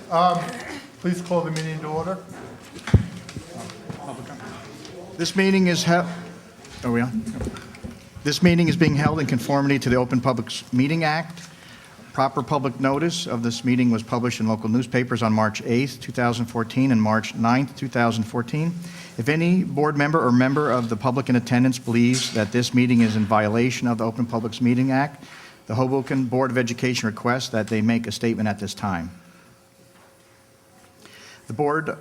Please call the meeting to order. This meeting is held. Are we on? This meeting is being held in conformity to the Open Public Meeting Act. Proper public notice of this meeting was published in local newspapers on March 8th, 2014 and March 9th, 2014. If any board member or member of the public in attendance believes that this meeting is in violation of the Open Public Meeting Act, the Hoboken Board of Education requests that they make a statement at this time. The board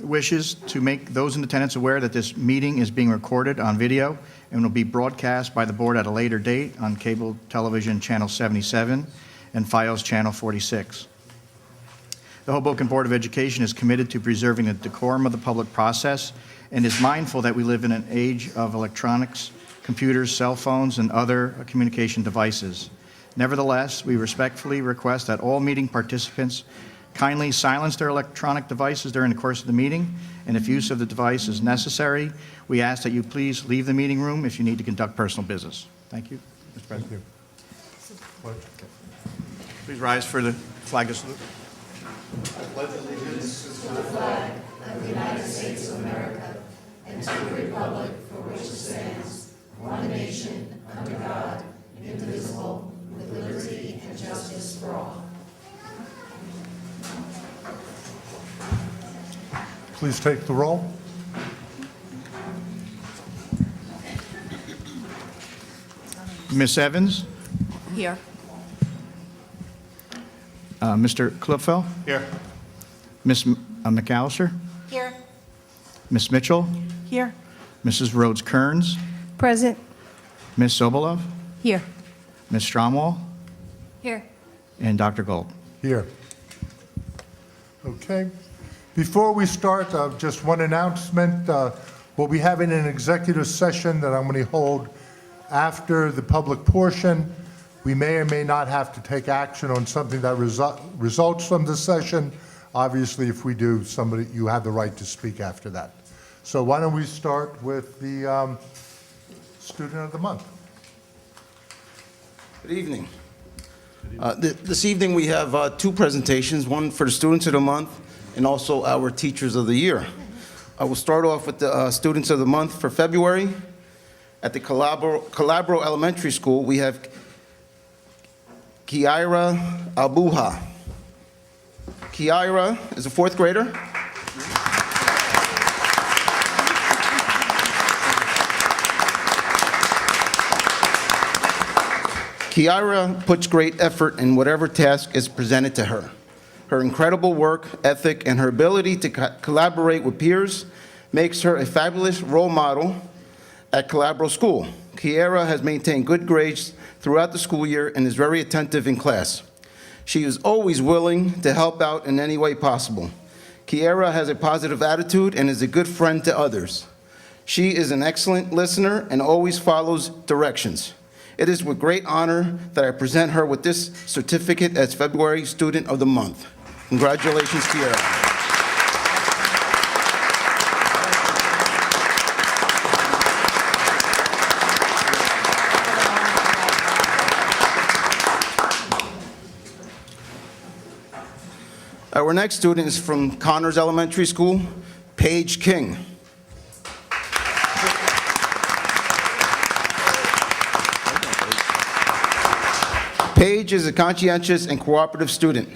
wishes to make those in attendance aware that this meeting is being recorded on video and will be broadcast by the board at a later date on cable television channel 77 and FiOS channel 46. The Hoboken Board of Education is committed to preserving the decorum of the public process and is mindful that we live in an age of electronics, computers, cell phones, and other communication devices. Nevertheless, we respectfully request that all meeting participants kindly silence their electronic devices during the course of the meeting, and if use of the device is necessary, we ask that you please leave the meeting room if you need to conduct personal business. Thank you, Mr. President. Thank you. Please rise for the flag of salute. Please take the roll. Ms. Evans, Here. Mr. Klupfel, Here. Ms. McAllister, Here. Ms. Mitchell, Here. Mrs. Rhodes-Kearns, Present. Ms. Sobolov, Here. Ms. Stromwall, Here. and Dr. Gold. Here. Okay. Before we start, just one announcement. We'll be having an executive session that I'm going to hold after the public portion. We may or may not have to take action on something that results from the session. Obviously, if we do, you have the right to speak after that. So why don't we start with the Student of the Month. Good evening. This evening we have two presentations, one for the Students of the Month and also our Teachers of the Year. I will start off with the Students of the Month for February. At the Calabro Elementary School, we have Kiara Abuha. Kiara is a fourth grader. Kiara puts great effort in whatever task is presented to her. Her incredible work ethic and her ability to collaborate with peers makes her a fabulous role model at Calabro School. Kiara has maintained good grades throughout the school year and is very attentive in class. She is always willing to help out in any way possible. Kiara has a positive attitude and is a good friend to others. She is an excellent listener and always follows directions. It is with great honor that I present her with this certificate as February Student of the Month. Congratulations, Kiara. Our next student is from Connors Elementary School, Paige King. Paige is a conscientious and cooperative student.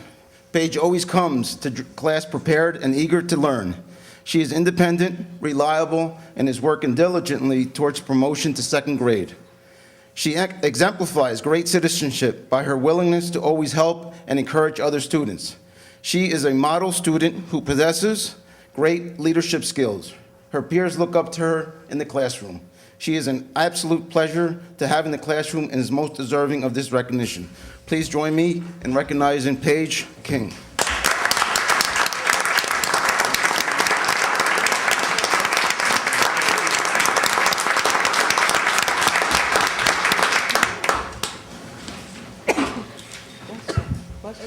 Paige always comes to class prepared and eager to learn. She is independent, reliable, and is working diligently towards promotion to second grade. She exemplifies great citizenship by her willingness to always help and encourage other students. She is a model student who possesses great leadership skills. Her peers look up to her in the classroom. She is an absolute pleasure to have in the classroom and is most deserving of this recognition. Please join me in recognizing Paige King.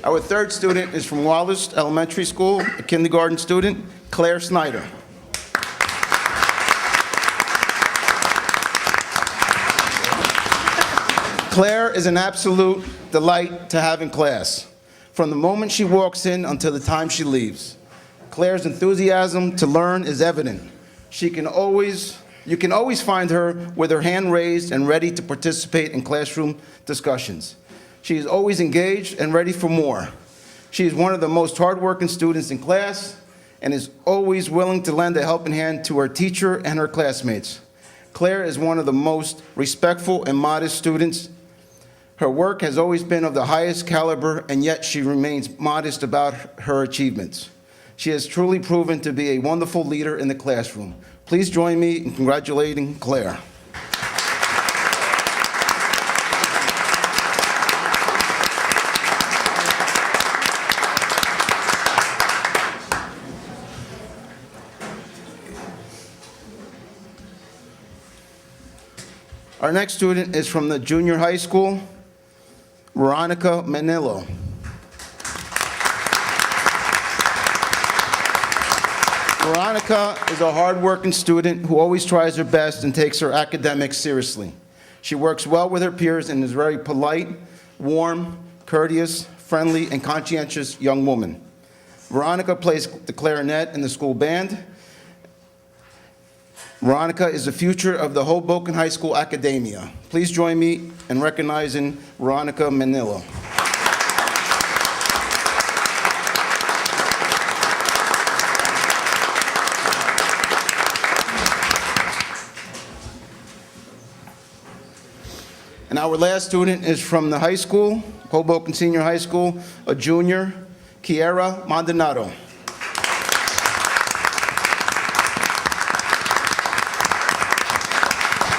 Our third student is from Wallace Elementary School, a kindergarten student, Claire Snyder. Claire is an absolute delight to have in class. from the moment she walks in until the time she leaves. Claire's enthusiasm to learn is evident. You can always find her with her hand raised and ready to participate in classroom discussions. She is always engaged and ready for more. She is one of the most hardworking students in class and is always willing to lend a helping hand to her teacher and her classmates. Claire is one of the most respectful and modest students. Her work has always been of the highest caliber, and yet she remains modest about her achievements. She has truly proven to be a wonderful leader in the classroom. Please join me in congratulating Claire. Our next student is from the junior high school, Veronica Manillo. Veronica is a hardworking student who always tries her best and takes her academics seriously. She works well with her peers and is a very polite, warm, courteous, friendly, and conscientious young woman. Veronica plays the clarinet in the school band. Veronica is the future of the Hoboken High School Academia. Please join me in recognizing Veronica Manillo. And our last student is from the high school, Hoboken Senior High School, a junior, Kiara Maldonado.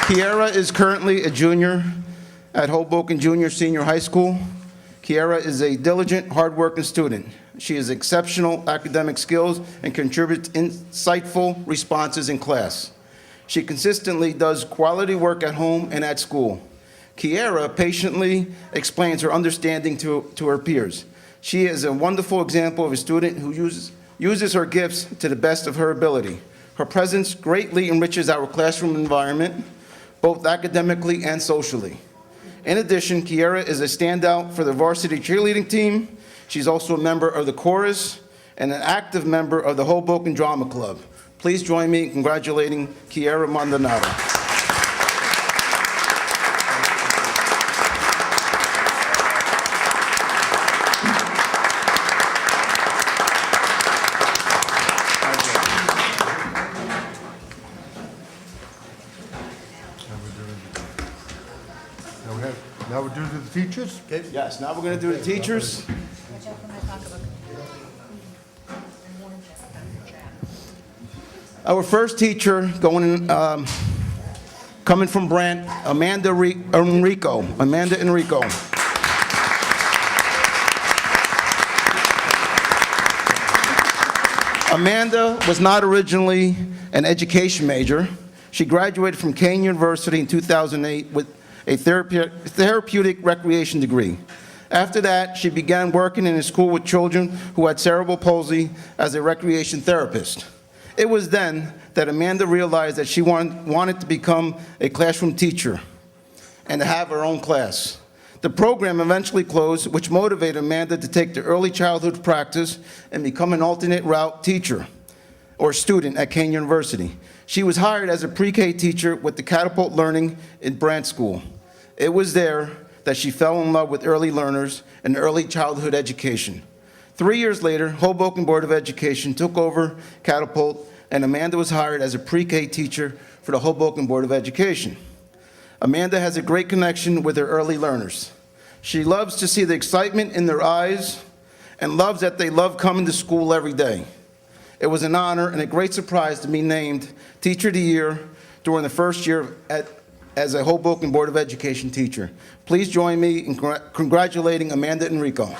Kiara is currently a junior at Hoboken Junior Senior High School. Kiara is a diligent, hardworking student. She has exceptional academic skills and contributes insightful responses in class. She consistently does quality work at home and at school. Kiara patiently explains her understanding to her peers. She is a wonderful example of a student who uses her gifts to the best of her ability. Her presence greatly enriches our classroom environment, both academically and socially. In addition, Kiara is a standout for the varsity cheerleading team. She's also a member of the chorus and an active member of the Hoboken Drama Club. Please join me in congratulating Kiara Maldonado. Now we're due to the teachers? Yes, now we're going to do the teachers. Our first teacher coming from Brant, Amanda Enrico. Amanda Enrico. Amanda was not originally an education major. She graduated from Kane University in 2008 with a therapeutic recreation degree. After that, she began working in a school with children who had cerebral palsy as a recreation therapist. It was then that Amanda realized that she wanted to become a classroom teacher and to have her own class. The program eventually closed, which motivated Amanda to take the early childhood practice and become an alternate route teacher or student at Kane University. She was hired as a pre-K teacher with the Catapult Learning in Brant School. It was there that she fell in love with early learners and early childhood education. 3 years later, Hoboken Board of Education took over Catapult, and Amanda was hired as a pre-K teacher for the Hoboken Board of Education. Amanda has a great connection with her early learners. She loves to see the excitement in their eyes and loves that they love coming to school every day. It was an honor and a great surprise to be named Teacher of the Year during the first year as a Hoboken Board of Education teacher. Please join me in congratulating Amanda Enrico.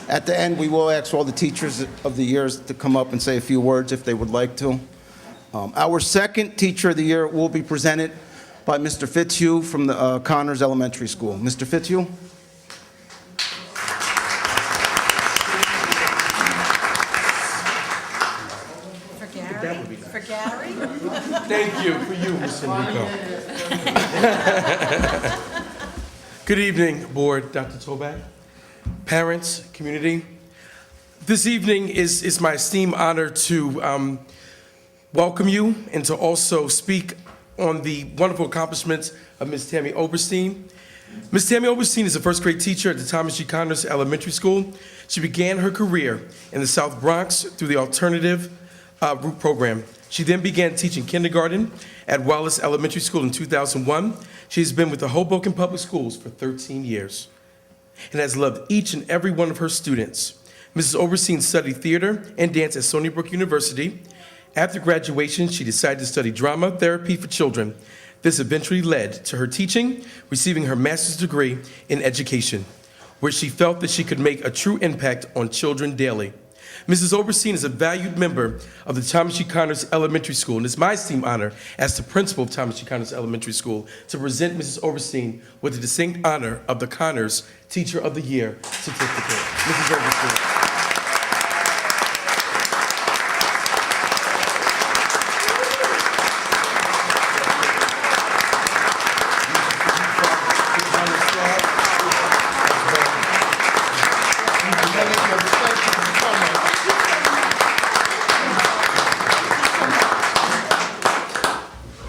At the end, we will ask all the teachers of the years to come up and say a few words if they would like to. Our second Teacher of the Year will be presented by Mr. Fitzhugh from the Connors Elementary School. Mr. Fitzhugh? For Gary? Thank you, for you, Mr. Nico. Good evening, Board, Dr. Toback, parents, community. This evening is my esteemed honor to welcome you and to also speak on the wonderful accomplishments of Ms. Tammy Oberstein. Ms. Tammy Oberstein is a first grade teacher at the Thomas G. Connors Elementary School. She began her career in the South Bronx through the alternative route program. She then began teaching kindergarten at Wallace Elementary School in 2001. She has been with the Hoboken Public Schools for 13 years and has loved each and every one of her students. Mrs. Oberstein studied theater and dance at Stony Brook University. After graduation, she decided to study drama therapy for children. This eventually led to her teaching, receiving her master's degree in education, where she felt that she could make a true impact on children daily. Mrs. Oberstein is a valued member of the Thomas G. Connors Elementary School, and it's my esteemed honor as the principal of Thomas G. Connors Elementary School to present Mrs. Oberstein with the distinct honor of the Connors Teacher of the Year certificate. Mrs. Oberstein.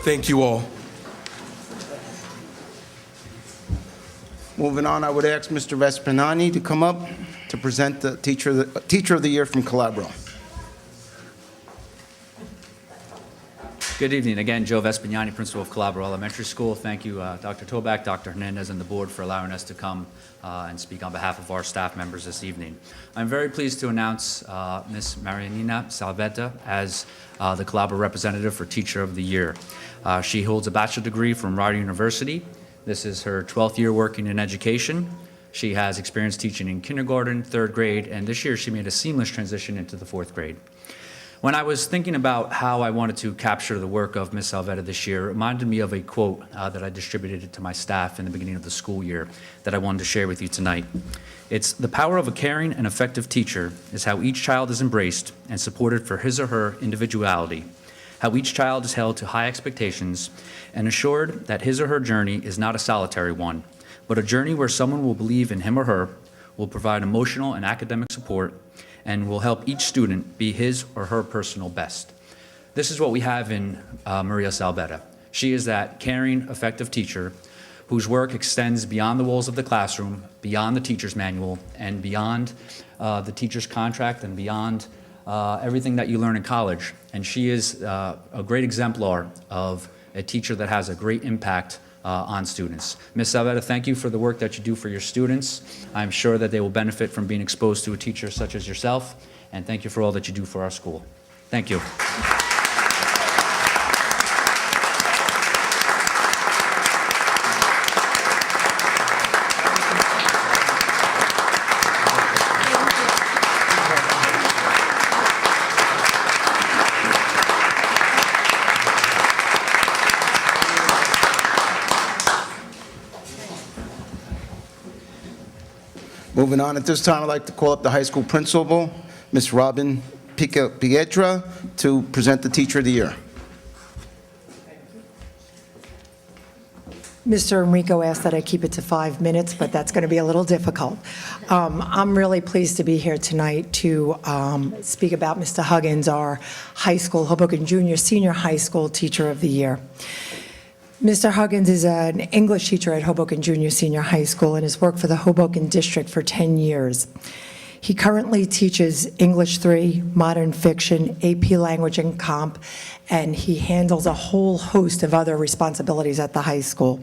Thank you all. Moving on, I would ask Mr. Vespinani to come up to present the Teacher of the Year from Calabro. Good evening. Again, Joe Vespignani, principal of Calabro Elementary School. Thank you, Dr. Toback, Dr. Hernandez, and the board for allowing us to come and speak on behalf of our staff members this evening. I'm very pleased to announce Ms. Marianina Salvetta as the Calabro representative for Teacher of the Year. She holds a bachelor's degree from Rider University. This is her 12th year working in education. She has experience teaching in kindergarten, 3rd grade, and this year she made a seamless transition into the 4th grade. When I was thinking about how I wanted to capture the work of Ms. Salvetta this year, it reminded me of a quote that I distributed to my staff in the beginning of the school year that I wanted to share with you tonight. It's, "The power of a caring and effective teacher is how each child is embraced and supported for his or her individuality, how each child is held to high expectations and assured that his or her journey is not a solitary one, but a journey where someone will believe in him or her, will provide emotional and academic support, and will help each student be his or her personal best." This is what we have in Maria Salvetta. She is that caring, effective teacher whose work extends beyond the walls of the classroom, beyond the teacher's manual, and beyond the teacher's contract, and beyond everything that you learn in college. And she is a great exemplar of a teacher that has a great impact on students. Ms. Salvetta, thank you for the work that you do for your students. I'm sure that they will benefit from being exposed to a teacher such as yourself, and thank you for all that you do for our school. Thank you. Moving on, at this time, I'd like to call up the high school principal, Ms. Robin Pietra, to present the Teacher of the Year. Mr. Enrico asked that I keep it to 5 minutes, but that's going to be a little difficult. I'm really pleased to be here tonight to speak about Mr. Huggins, our high school, Hoboken Junior Senior High School Teacher of the Year. Mr. Huggins is an English teacher at Hoboken Junior Senior High School and has worked for the Hoboken District for 10 years. He currently teaches English 3, Modern Fiction, AP Language and Comp, and he handles a whole host of other responsibilities at the high school.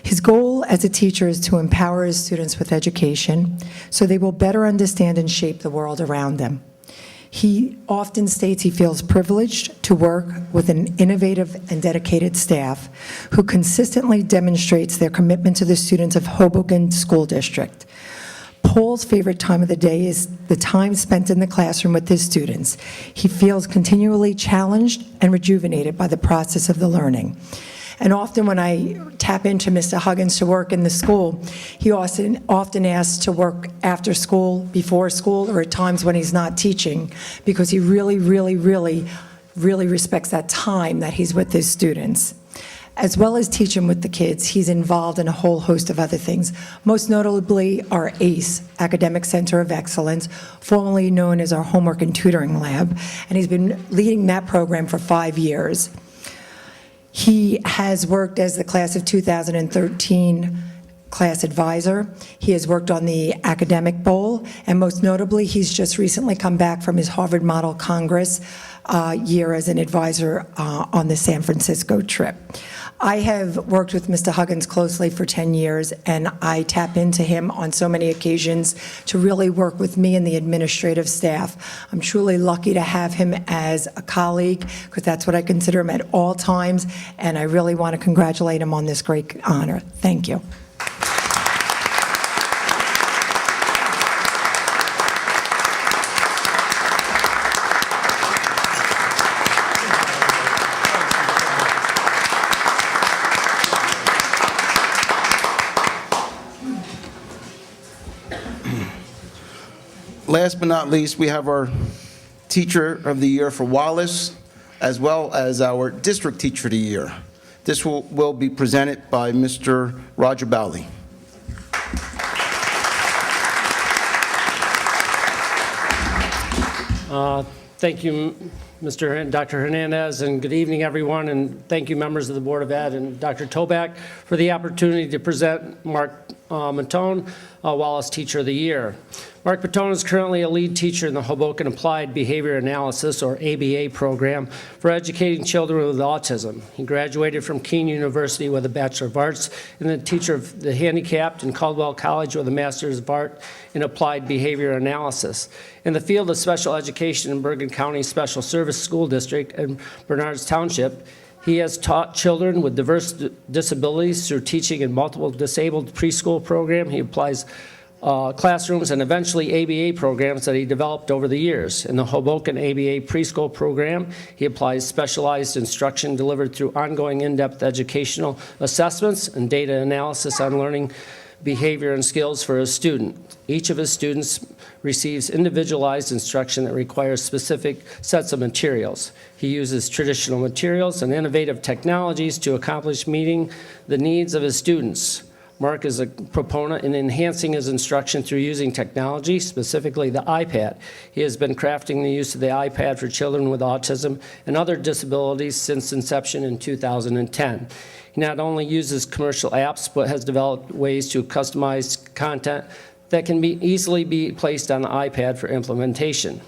His goal as a teacher is to empower his students with education so they will better understand and shape the world around them. He often states he feels privileged to work with an innovative and dedicated staff who consistently demonstrates their commitment to the students of Hoboken School District. Paul's favorite time of the day is the time spent in the classroom with his students. He feels continually challenged and rejuvenated by the process of the learning. And often when I tap into Mr. Huggins to work in the school, he often asks to work after school, before school, or at times when he's not teaching, because he really respects that time that he's with his students. As well as teaching with the kids, he's involved in a whole host of other things, most notably our ACE, Academic Center of Excellence, formerly known as our Homework and Tutoring Lab, and he's been leading that program for 5 years. He has worked as the class of 2013 class advisor. He has worked on the Academic Bowl, and most notably, he's just recently come back from his Harvard Model Congress year as an advisor on the San Francisco trip. I have worked with Mr. Huggins closely for 10 years, and I tap into him on so many occasions to really work with me and the administrative staff. I'm truly lucky to have him as a colleague, because that's what I consider him at all times, and I really want to congratulate him on this great honor. Thank you. Last but not least, we have our Teacher of the Year for Wallace, as well as our District Teacher of the Year. This will be presented by Mr. Roger Bowley. Thank you, Dr. Hernandez, and good evening, everyone, and thank you, members of the Board of Ed and Dr. Toback, for the opportunity to present Mark Matone, Wallace Teacher of the Year. Mark Matone is currently a lead teacher in the Hoboken Applied Behavior Analysis, or ABA, program for educating children with autism. He graduated from Keene University with a Bachelor of Arts and the teacher of the handicapped and Caldwell College with a Master's of Art in Applied Behavior Analysis. In the field of special education in Bergen County Special Service School District and Bernards Township, he has taught children with diverse disabilities through teaching in multiple disabled preschool program. He applies classrooms and eventually ABA programs that he developed over the years. In the Hoboken ABA preschool program, he applies specialized instruction delivered through ongoing in-depth educational assessments and data analysis on learning behavior and skills for his student. Each of his students receives individualized instruction that requires specific sets of materials. He uses traditional materials and innovative technologies to accomplish meeting the needs of his students. Mark is a proponent in enhancing his instruction through using technology, specifically the iPad. He has been crafting the use of the iPad for children with autism and other disabilities since inception in 2010. He not only uses commercial apps, but has developed ways to customize content that can easily be placed on the iPad for implementation.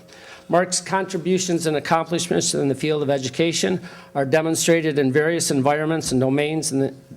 Mark's contributions and accomplishments in the field of education are demonstrated in various environments and domains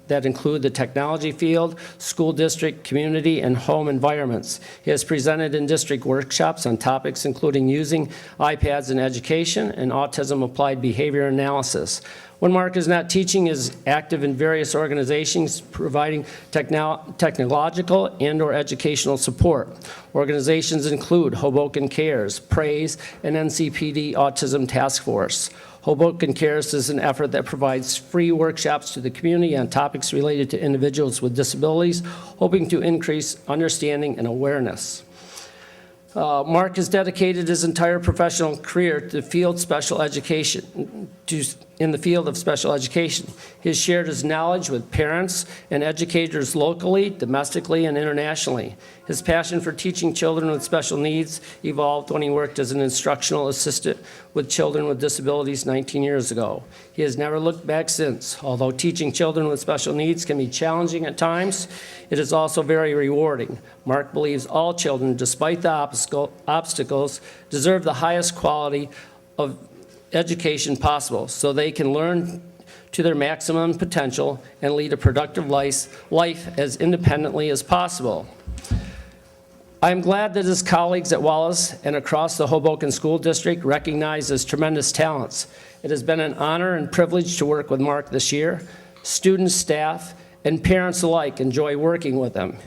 that include the technology field, school district, community, and home environments. He has presented in district workshops on topics including using iPads in education and autism applied behavior analysis. When Mark is not teaching, he is active in various organizations providing technological and/or educational support. Organizations include Hoboken Cares, Praise, and NCPD Autism Task Force. Hoboken Cares is an effort that provides free workshops to the community on topics related to individuals with disabilities, hoping to increase understanding and awareness. Mark has dedicated his entire professional career to the field special education, in the field of special education. He has shared his knowledge with parents and educators locally, domestically, and internationally. His passion for teaching children with special needs evolved when he worked as an instructional assistant with children with disabilities 19 years ago. He has never looked back since. Although teaching children with special needs can be challenging at times, it is also very rewarding. Mark believes all children, despite the obstacles, deserve the highest quality of education possible so they can learn to their maximum potential and lead a productive life as independently as possible. I am glad that his colleagues at Wallace and across the Hoboken School District recognize his tremendous talents. It has been an honor and privilege to work with Mark this year. Students, staff, and parents alike enjoy working with him.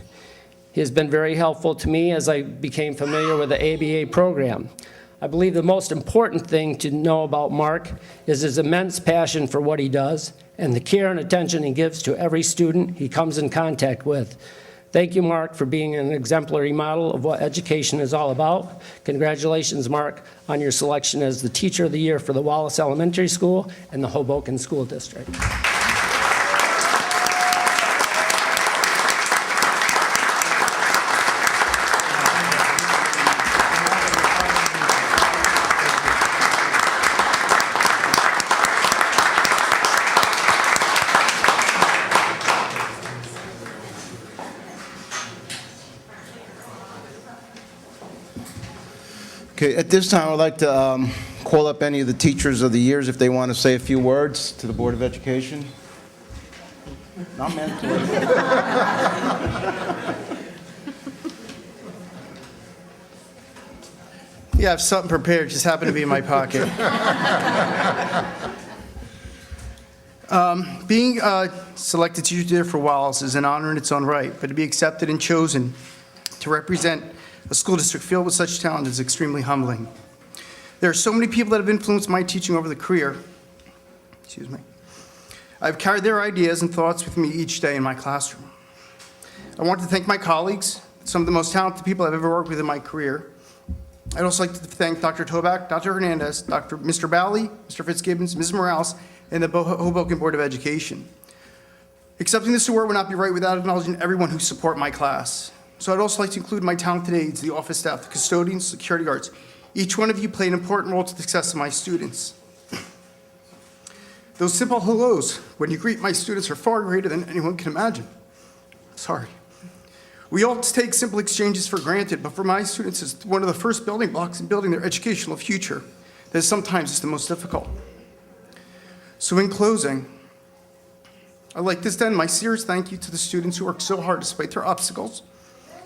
He has been very helpful to me as I became familiar with the ABA program. I believe the most important thing to know about Mark is his immense passion for what he does and the care and attention he gives to every student he comes in contact with. Thank you, Mark, for being an exemplary model of what education is all about. Congratulations, Mark, on your selection as the Teacher of the Year for the Wallace Elementary School and the Hoboken School District. Okay, at this time, I'd like to call up any of the teachers of the years if they want to say a few words to the Board of Education. Not mandatory. Yeah, I have something prepared, just happened to be in my pocket. Being selected Teacher of the Year for Wallace is an honor in its own right, but to be accepted and chosen to represent a school district filled with such talent is extremely humbling. There are so many people that have influenced my teaching over the career. Excuse me. I've carried their ideas and thoughts with me each day in my classroom. I want to thank my colleagues, some of the most talented people I've ever worked with in my career. I'd also like to thank Dr. Toback, Dr. Hernandez, Mr. Bally, Mr. Fitzgibbons, Ms. Morales, and the Hoboken Board of Education. Accepting this award would not be right without acknowledging everyone who support my class. So I'd also like to include my talented aides, the office staff, the custodians, security guards. Each one of you played an important role to the success of my students. Those simple hellos when you greet my students are far greater than anyone can imagine. Sorry. We all take simple exchanges for granted, but for my students, it's one of the first building blocks in building their educational future that sometimes is the most difficult. So in closing, I'd like to extend my serious thank you to the students who work so hard despite their obstacles,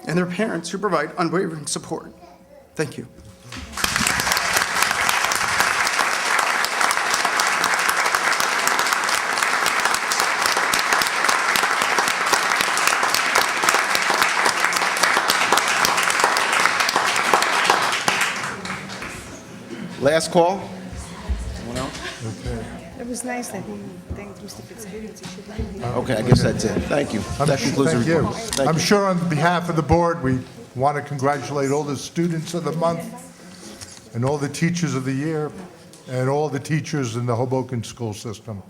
and their parents who provide unwavering support. Thank you. Last call? It was nice that he thanked Mr. Fitzgibbons. He should have been here. Okay, I guess that's it. Thank you. That concludes the Thank you. report. Thank I'm you. sure on behalf of the board, we want to congratulate all the students of the month and all the teachers of the year and all the teachers in the Hoboken school system.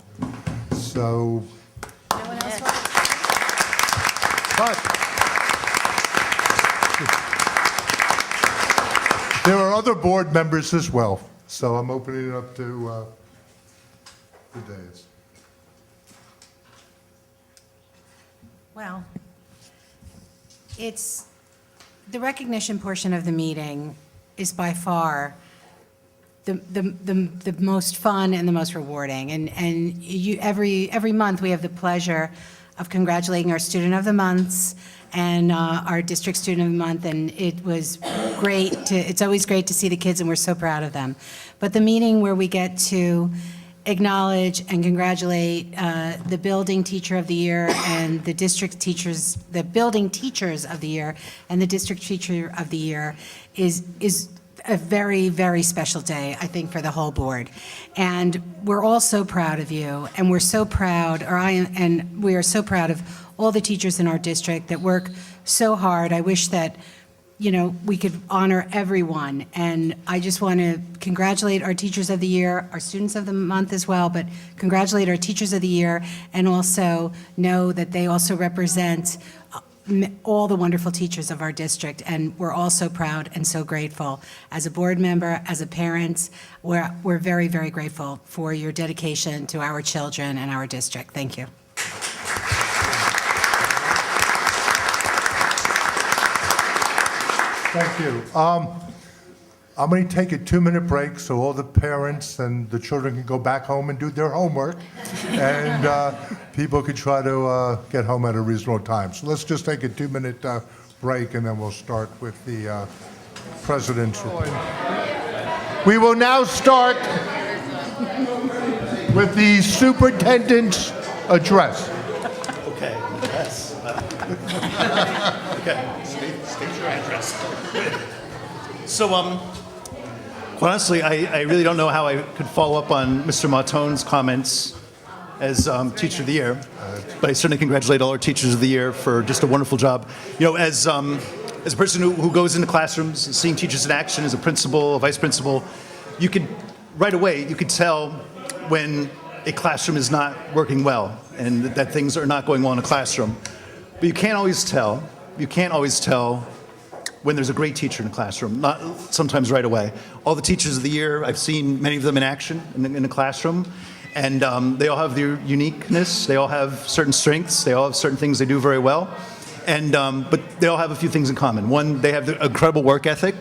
So, but there are other board members as well, so I'm opening it up to the dais. Well, it's, the recognition portion of the meeting is by far the most fun and the most rewarding. And you, every month, we have the pleasure of congratulating our Student of the Months and our District Student of the Month, and it was great to, it's always great to see the kids, and we're so proud of them. But the meeting where we get to acknowledge and congratulate the building teacher of the year and the district teachers, the building teachers of the year and the district teacher of the year is a very, very special day, I think, for the whole board. And we're all so proud of you, and we're so proud, and we are so proud of all the teachers in our district that work so hard. I wish that, you know, we could honor everyone. And I just want to congratulate our Teachers of the Year, our Students of the Month as well, but congratulate our Teachers of the Year, and also know that they also represent all the wonderful teachers of our district, and we're all so proud and so grateful. As a board member, as a parent, we're very, very grateful for your dedication to our children and our district. Thank you. Thank you. I'm going to take a 2-minute break so all the parents and the children can go back home and do their homework, and people can try to get home at a reasonable time. So let's just take a 2-minute break, and then we'll start with the president's report. We will now start with the superintendent's address. Okay, yes. Okay, state your address. So, Quite honestly, I really don't know how I could follow up on Mr. Martone's comments as Teacher of the Year, but I certainly congratulate all our Teachers of the Year for just a wonderful job. You know, as a person who goes into classrooms, seeing teachers in action as a principal, a vice principal, you could, right away, you could tell when a classroom is not working well and that things are not going well in a classroom. But you can't always tell when there's a great teacher in a classroom, not sometimes right away. All the Teachers of the Year, I've seen many of them in action in the classroom, and they all have their uniqueness, they all have certain strengths, they all have certain things they do very well, and but they all have a few things in common. One, they have the incredible work ethic,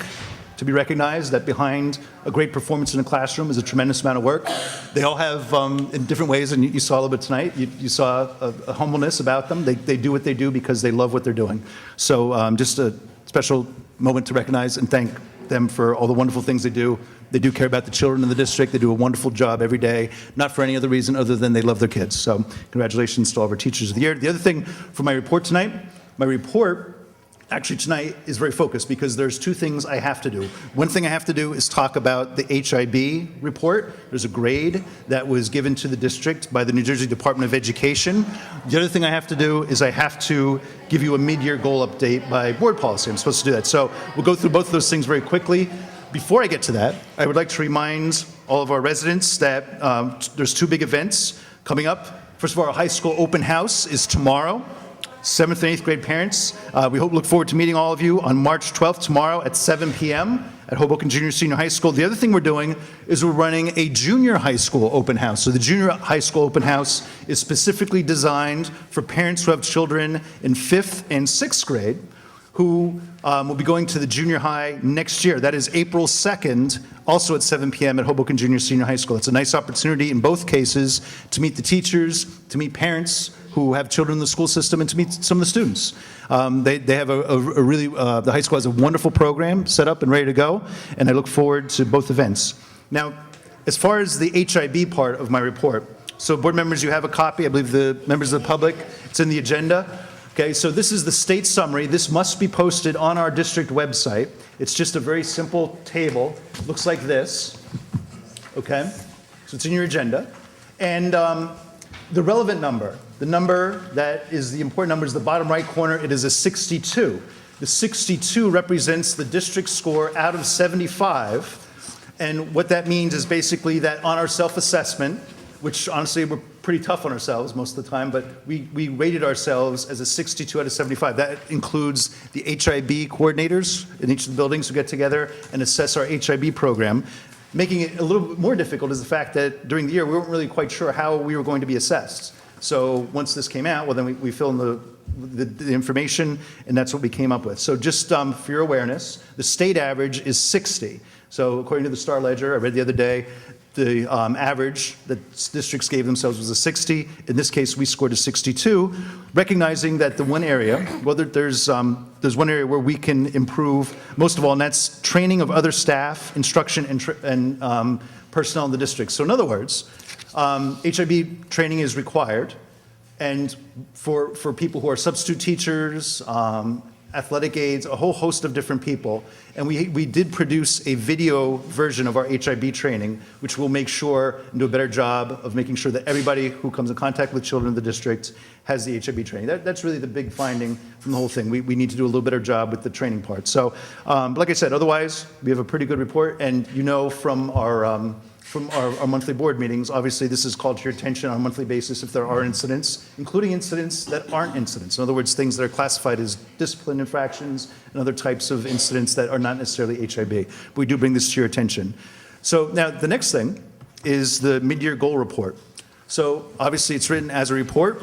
to be recognized, that behind a great performance in a classroom is a tremendous amount of work. They all have, in different ways, and you saw a little bit tonight, you saw a humbleness about them. They do what they do because they love what they're doing. So just a special moment to recognize and thank them for all the wonderful things they do. They do care about the children in the district. They do a wonderful job every day, not for any other reason other than they love their kids. So congratulations to all of our Teachers of the Year. The other thing for my report tonight, actually tonight is very focused because there's two things I have to do. One thing I have to do is talk about the HIB report. There's a grade that was given to the district by the New Jersey Department of Education. The other thing I have to do is I have to give you a mid-year goal update by board policy. I'm supposed to do that. So we'll go through both of those things very quickly. Before I get to that, I would like to remind all of our residents that there's two big events coming up. First of all, our high school open house is tomorrow. 7th and 8th grade parents, we look forward to meeting all of you on March 12th, tomorrow at 7 p.m. at Hoboken Junior Senior High School. The other thing we're doing is we're running a junior high school open house. So the junior high school open house is specifically designed for parents who have children in 5th and 6th grade who will be going to the junior high next year. That is April 2nd, also at 7 p.m. at Hoboken Junior Senior High School. It's a nice opportunity in both cases to meet the teachers, to meet parents who have children in the school system, and to meet some of the students. They have a really, the high school has a wonderful program set up and ready to go, and I look forward to both events. Now, as far as the HIB part of my report, so board members, you have a copy, I believe the members of the public, it's in the agenda. Okay, so this is the state summary. This must be posted on our district website. It's just a very simple table. It looks like this, okay? So it's in your agenda. And the relevant number, the number that is the important number is the bottom right corner. It is a 62. The 62 represents the district score out of 75. And what that means is basically that on our self-assessment, which honestly we're pretty tough on ourselves most of the time, but we rated ourselves as a 62 out of 75. That includes the HIB coordinators in each of the buildings who get together and assess our HIB program. Making it a little bit more difficult is the fact that during the year we weren't really quite sure how we were going to be assessed. So once this came out, well then we fill in the information, and that's what we came up with. So just for your awareness, the state average is 60. So according to the Star Ledger, I read the other day, the average that districts gave themselves was a 60. In this case, we scored a 62, recognizing that the one area, well, there's one area where we can improve most of all, and that's training of other staff, instruction, and personnel in the district. So in other words, HIB training is required, and for people who are substitute teachers, athletic aides, a whole host of different people. And we did produce a video version of our HIB training, which will make sure and do a better job of making sure that everybody who comes in contact with children in the district has the HIB training. That's really the big finding from the whole thing. We need to do a little better job with the training part. So, like I said, otherwise, we have a pretty good report. And you know from our monthly board meetings, obviously this is called to your attention on a monthly basis if there are incidents, including incidents that aren't incidents. In other words, things that are classified as discipline infractions and other types of incidents that are not necessarily HIB. But we do bring this to your attention. So now the next thing is the mid-year goal report. So obviously it's written as a report,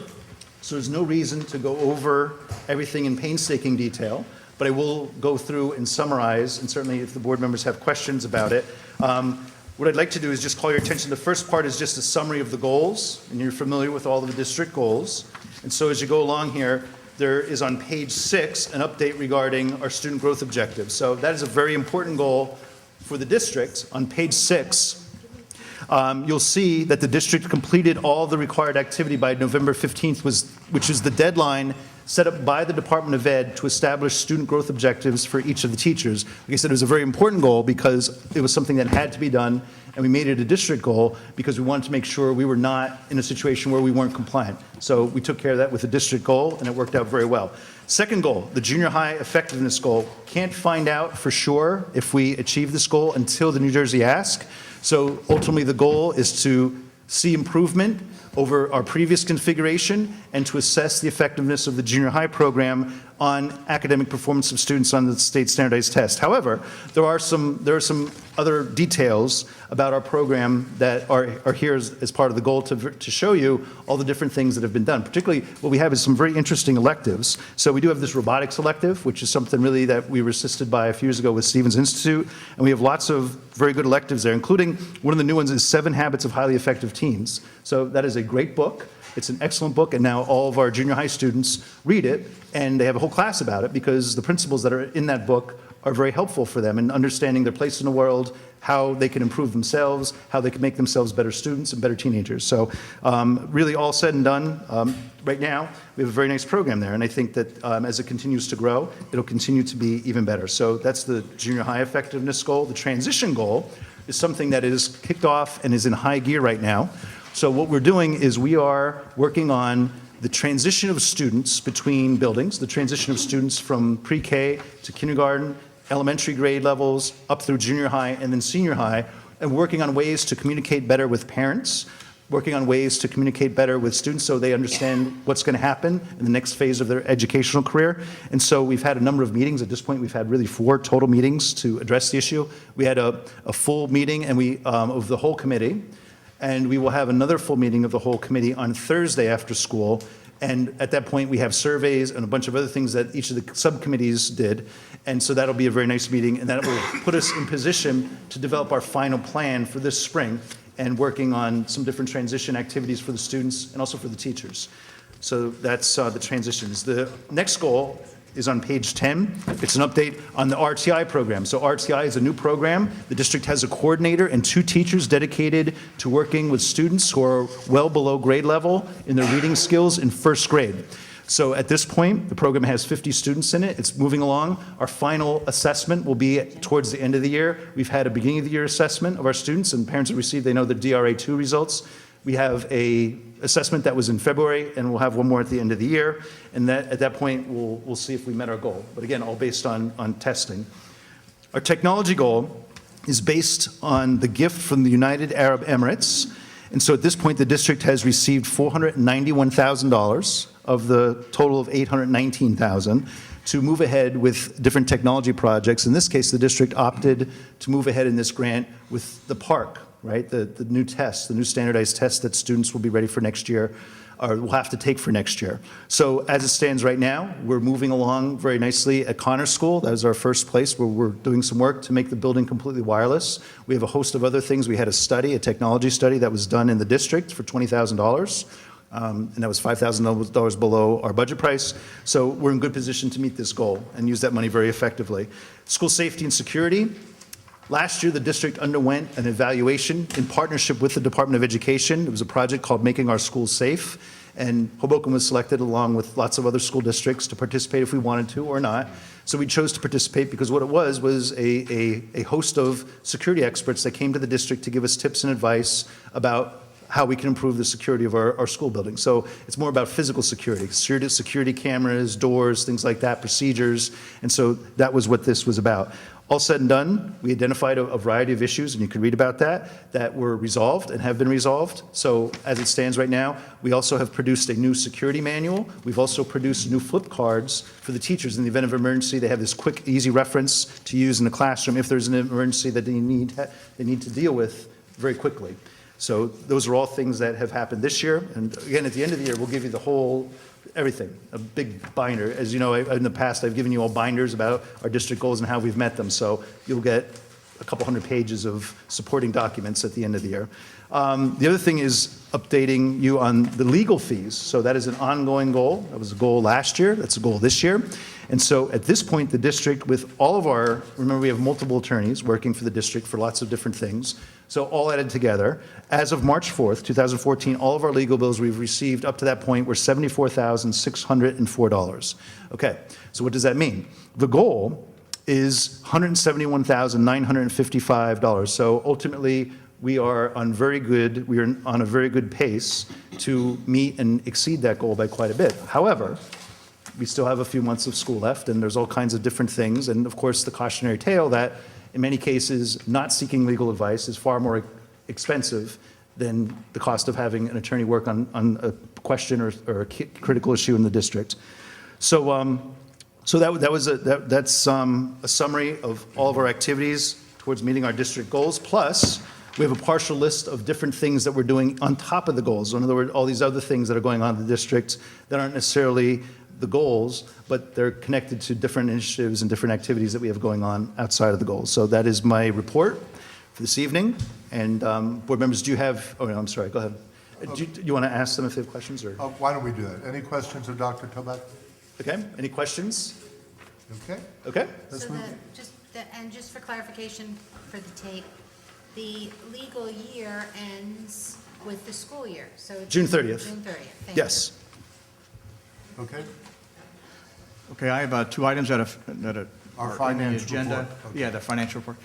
so there's no reason to go over everything in painstaking detail, but I will go through and summarize, and certainly if the board members have questions about it. What I'd like to do is just call your attention. The first part is just a summary of the goals, and you're familiar with all of the district goals. And so as you go along here, there is on page 6 an update regarding our student growth objectives. So that is a very important goal for the district. On page 6, you'll see that the district completed all the required activity by November 15th, which is the deadline set up by the Department of Ed to establish student growth objectives for each of the teachers. Like I said, it was a very important goal because it was something that had to be done, and we made it a district goal because we wanted to make sure we were not in a situation where we weren't compliant. So we took care of that with a district goal, and it worked out very well. Second goal, the junior high effectiveness goal. Can't find out for sure if we achieve this goal until the New Jersey ask. So ultimately, the goal is to see improvement over our previous configuration and to assess the effectiveness of the junior high program on academic performance of students on the state standardized test. However, there are some other details about our program that are here as part of the goal to show you all the different things that have been done. Particularly, what we have is some very interesting electives. So we do have this robotics elective, which is something really that we were assisted by a few years ago with Stevens Institute, and we have lots of very good electives there, including one of the new ones is 7 Habits of Highly Effective Teens. So that is a great book. It's an excellent book, and now all of our junior high students read it, and they have a whole class about it because the principles that are in that book are very helpful for them in understanding their place in the world, how they can improve themselves, how they can make themselves better students and better teenagers. So really all said and done, right now, we have a very nice program there, and I think that as it continues to grow, it'll continue to be even better. So that's the junior high effectiveness goal. The transition goal is something that is kicked off and is in high gear right now. So what we're doing is we are working on the transition of students between buildings, the transition of students from pre-K to kindergarten, elementary grade levels, up through junior high and then senior high, and working on ways to communicate better with parents, working on ways to communicate better with students so they understand what's going to happen in the next phase of their educational career. And so we've had a number of meetings. At this point, we've had really 4 total meetings to address the issue. We had a full meeting and of the whole committee. And we will have another full meeting of the whole committee on Thursday after school. And at that point, we have surveys and a bunch of other things that each of the subcommittees did. And so that'll be a very nice meeting, and that will put us in position to develop our final plan for this spring and working on some different transition activities for the students and also for the teachers. So that's the transitions. The next goal is on page 10. It's an update on the RTI program. So RTI is a new program. The district has a coordinator and 2 teachers dedicated to working with students who are well below grade level in their reading skills in first grade. So at this point, the program has 50 students in it. It's moving along. Our final assessment will be towards the end of the year. We've had a beginning of the year assessment of our students, and parents that received, they know the DRA2 results. We have a assessment that was in February, and we'll have one more at the end of the year. And that, at that point, we'll see if we met our goal. But again, all based on testing. Our technology goal is based on the gift from the United Arab Emirates. And so at this point, the district has received $491,000 of the total of $819,000 to move ahead with different technology projects. In this case, the district opted to move ahead in this grant with the park, right? The new tests, the new standardized tests that students will be ready for next year, or will have to take for next year. So as it stands right now, we're moving along very nicely at Connors School. That is our first place where we're doing some work to make the building completely wireless. We have a host of other things. We had a technology study that was done in the district for $20,000. And that was $5,000 below our budget price. So we're in good position to meet this goal and use that money very effectively. School safety and security. Last year, the district underwent an evaluation in partnership with the Department of Education. It was a project called Making Our Schools Safe, and Hoboken was selected along with lots of other school districts to participate if we wanted to or not. So we chose to participate because what it was a host of security experts that came to the district to give us tips and advice about how we can improve the security of our school buildings. So it's more about physical security cameras, doors, things like that, procedures. And so that was what this was about. All said and done, we identified a variety of issues, and you can read about that were resolved and have been resolved. So as it stands right now, we also have produced a new security manual. We've also produced new flip cards for the teachers. In the event of emergency, they have this quick, easy reference to use in the classroom if there's an emergency that they need to deal with very quickly. So those are all things that have happened this year. And again, at the end of the year, we'll give you the whole everything, a big binder. As you know, in the past, I've given you all binders about our district goals and how we've met them. So you'll get a couple hundred pages of supporting documents at the end of the year. The other thing is updating you on the legal fees. So that is an ongoing goal. That was a goal last year. That's a goal this year. And so at this point, the district, with all of our, remember we have multiple attorneys working for the district for lots of different things. So all added together, as of March 4th, 2014, all of our legal bills we've received up to that point were $74,604. Okay, so what does that mean? The goal is $171,955. So ultimately, we are on a very good pace to meet and exceed that goal by quite a bit. However, we still have a few months of school left, and there's all kinds of different things. And of course, the cautionary tale that in many cases, not seeking legal advice is far more expensive than the cost of having an attorney work on a question or a critical issue in the district. So, that's a summary of all of our activities towards meeting our district goals. Plus, we have a partial list of different things that we're doing on top of the goals. In other words, all these other things that are going on in the district that aren't necessarily the goals, but they're connected to different initiatives and different activities that we have going on outside of the goals. So that is my report for this evening. And board members, do you have, oh no, I'm sorry, go ahead. Do you want to ask them if they have questions? Or? Why don't we do that? Any questions of Dr. Toback? Okay, any questions? Okay. Okay. So just for clarification for the tape, the legal year ends with the school year, so it's June 30th. June 30th. Thank Yes. Okay. Okay, I have two items that are Our on the finance agenda. report. Okay. Yeah, the financial report.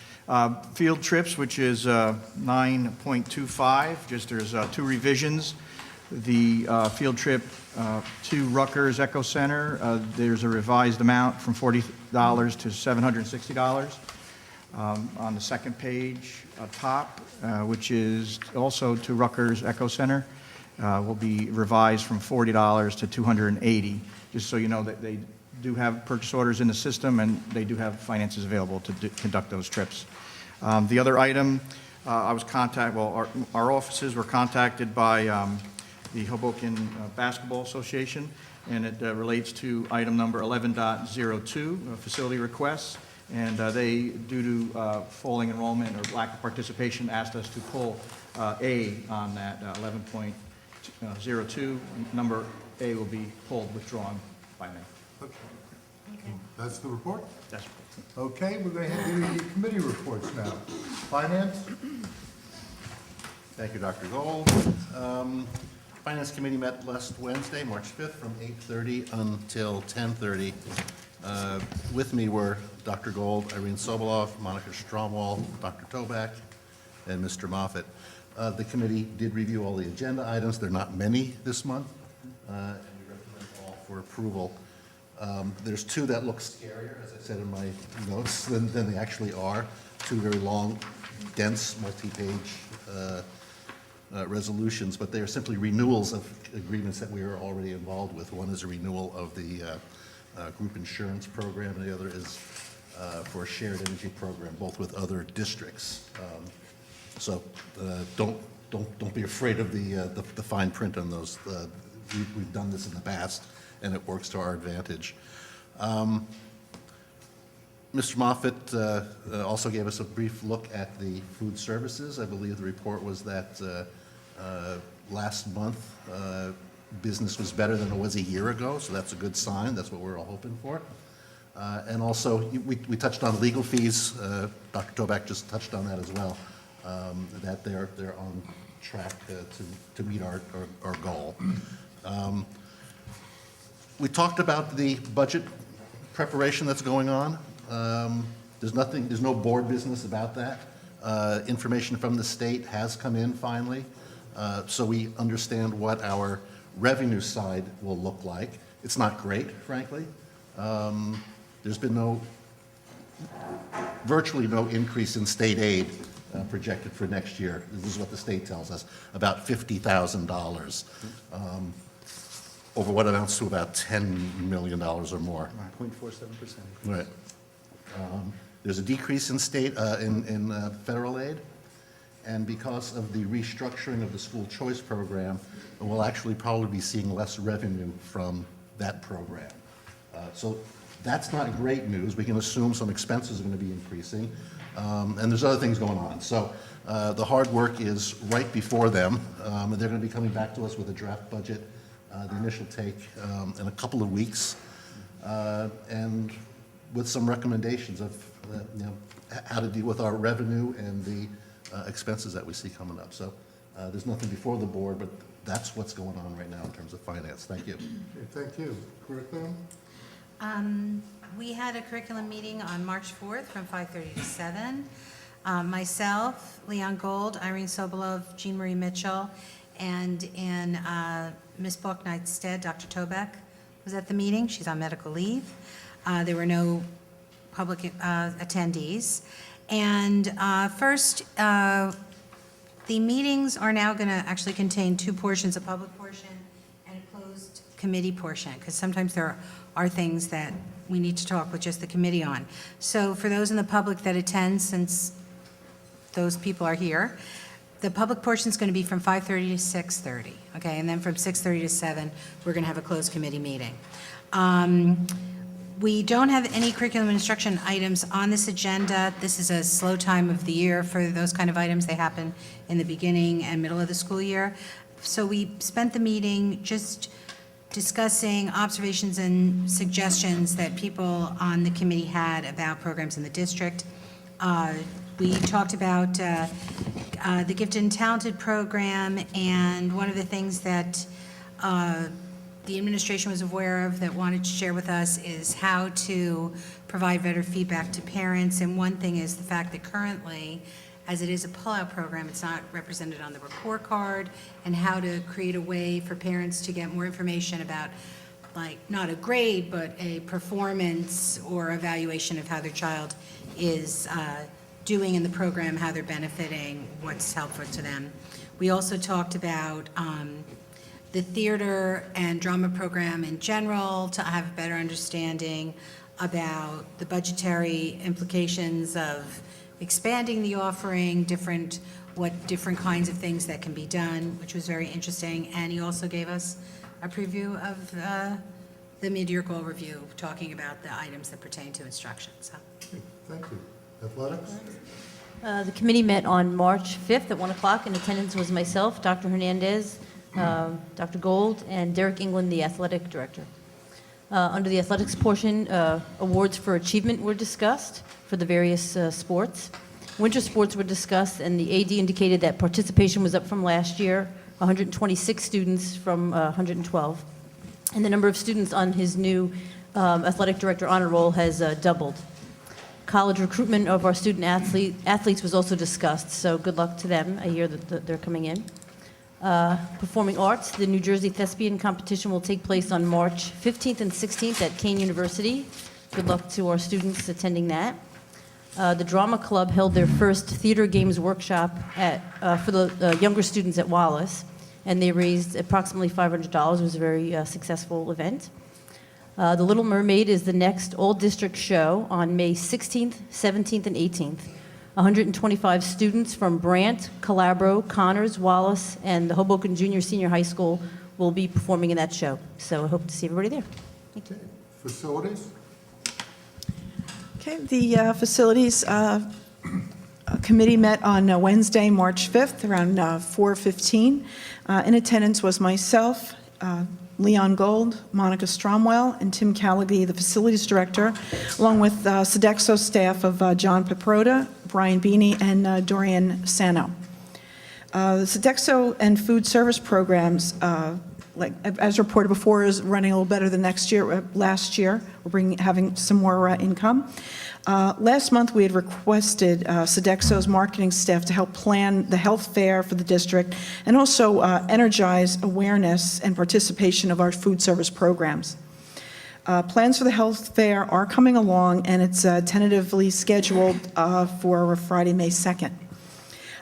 Field trips, which is 9.25, just there's two revisions. The field trip to Rutgers Eco Center, there's a revised amount from $40 to $760. On the second page top, which is also to Rutgers Eco Center, will be revised from $40 to $280, just so you know that they do have purchase orders in the system and they do have finances available to conduct those trips. The other item, our offices were contacted by the Hoboken Basketball Association, and it relates to item number 11.02, facility requests. And they, due to falling enrollment or lack of participation, asked us to pull A on that 11.02. Number A will be pulled, withdrawn by me. Okay. That's the report? That's Okay, we're going to do the committee reports now. Finance? Thank you, Dr. Gold. Finance Committee met last Wednesday, March 5th, from 8:30 until 10:30. With me were Dr. Gold, Irene Sobolov, Monica Stromwall, Dr. Toback, and Mr. Moffett. The committee did review all the agenda items. There are not many this month, and we recommend all for approval. There's two that look scarier, as I said in my notes, than they actually are. Two very long, dense, multi-page resolutions, but they are simply renewals of agreements that we are already involved with. One is a renewal of the group insurance program, and the other is for a shared energy program, both with other districts. So don't be afraid of the fine print on those. We've done this in the past, and it works to our advantage. Mr. Moffett also gave us a brief look at the food services. I believe the report was that last month business was better than it was a year ago, so that's a good sign. That's what we're all hoping for. And also, we touched on legal fees. Dr. Toback just touched on that as well, that they're on track to meet our goal. We talked about the budget preparation that's going on. There's no board business about that. Information from the state has come in finally, so we understand what our revenue side will look like. It's not great, frankly. There's been virtually no increase in state aid projected for next year. This is what the state tells us, about $50,000, over what amounts to about $10 million or more. 0.47%. Right. There's a decrease in state, in federal aid, and because of the restructuring of the school choice program, we'll actually probably be seeing less revenue from that program. So That's not great news. We can assume some expenses are going to be increasing, and there's other things going on. So the hard work is right before them, and they're going to be coming back to us with a draft budget, the initial take, in a couple of weeks, and with some recommendations of how to deal with our revenue and the expenses that we see coming up. So there's nothing before the board, but that's what's going on right now in terms of finance. Thank you. Okay, thank you. Curriculum? We had a curriculum meeting on March 4th from 5:30 to 7. Myself, Leon Gold, Irene Sobolov, Jean Marie Mitchell, and in Ms. Bucknight's stead, Dr. Tobeck was at the meeting. She's on medical leave. There were no public attendees. And first, the meetings are now going to actually contain two portions, a public portion and a closed committee portion, because sometimes there are things that we need to talk with just the committee on. So for those in the public that attend, since those people are here, the public portion is going to be from 5:30 to 6:30, okay? And then from 6:30 to 7, we're going to have a closed committee meeting. We don't have any curriculum instruction items on this agenda. This is a slow time of the year for those kind of items. They happen in the beginning and middle of the school year. So we spent the meeting just discussing observations and suggestions that people on the committee had about programs in the district. We talked about the Gifted and Talented program, and one of the things that the administration was aware of that wanted to share with us is how to provide better feedback to parents. And one thing is the fact that currently, as it is a pullout program, it's not represented on the report card, and how to create a way for parents to get more information about, like, not a grade, but a performance or evaluation of how their child is doing in the program, how they're benefiting, what's helpful to them. We also talked about the theater and drama program in general, to have a better understanding about the budgetary implications of expanding the offering, what different kinds of things that can be done, which was very interesting. And he also gave us a preview of the mid-year goal review, talking about the items that pertain to instruction. So. Thank you. Athletics? The committee met on March 5th at 1 o'clock. In attendance was myself, Dr. Hernandez, Dr. Gold, and Derek England, the athletic director. Under the athletics portion, awards for achievement were discussed for the various sports. Winter sports were discussed, and the AD indicated that participation was up from last year, 126 students from 112. And the number of students on his new athletic director honor roll has doubled. College recruitment of our student athletes was also discussed, so good luck to them. I hear that they're coming in. Performing arts, the New Jersey Thespian Competition will take place on March 15th and 16th at Kane University. Good luck to our students attending that. The Drama Club held their first theater games workshop for the younger students at Wallace, and they raised approximately $500. It was a very successful event. The Little Mermaid is the next all-district show on May 16th, 17th, and 18th. 125 students from Brant, Calabro, Connors, Wallace, and the Hoboken Junior Senior High School will be performing in that show. So I hope to see everybody there. Thank you. Facilities? Okay, the Facilities Committee met on Wednesday, March 5th, around 4:15. In attendance was myself, Leon Gold, Monica Stromwell, and Tim Callaghy, the Facilities Director, along with Sodexo staff of John Paprota, Brian Beanie, and Dorian Sano. The Sodexo and food service programs, as reported before, is running a little better than last year. We're having some more income. Last month, we had requested Sodexo's marketing staff to help plan the health fair for the district and also energize awareness and participation of our food service programs. Plans for the health fair are coming along, and it's tentatively scheduled for Friday, May 2nd.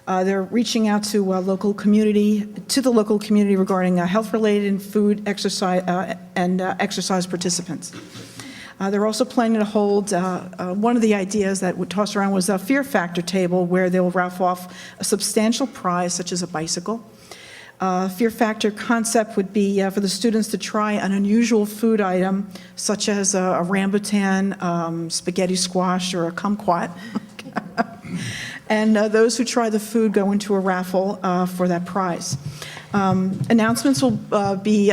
They're reaching out to the local community regarding health-related and food, exercise, and exercise participants. They're also planning to hold, one of the ideas that would toss around was a fear factor table where they'll raffle off a substantial prize, such as a bicycle, Fear factor concept would be for the students to try an unusual food item, such as a rambutan, spaghetti squash, or a kumquat. And those who try the food go into a raffle for that prize. Announcements will be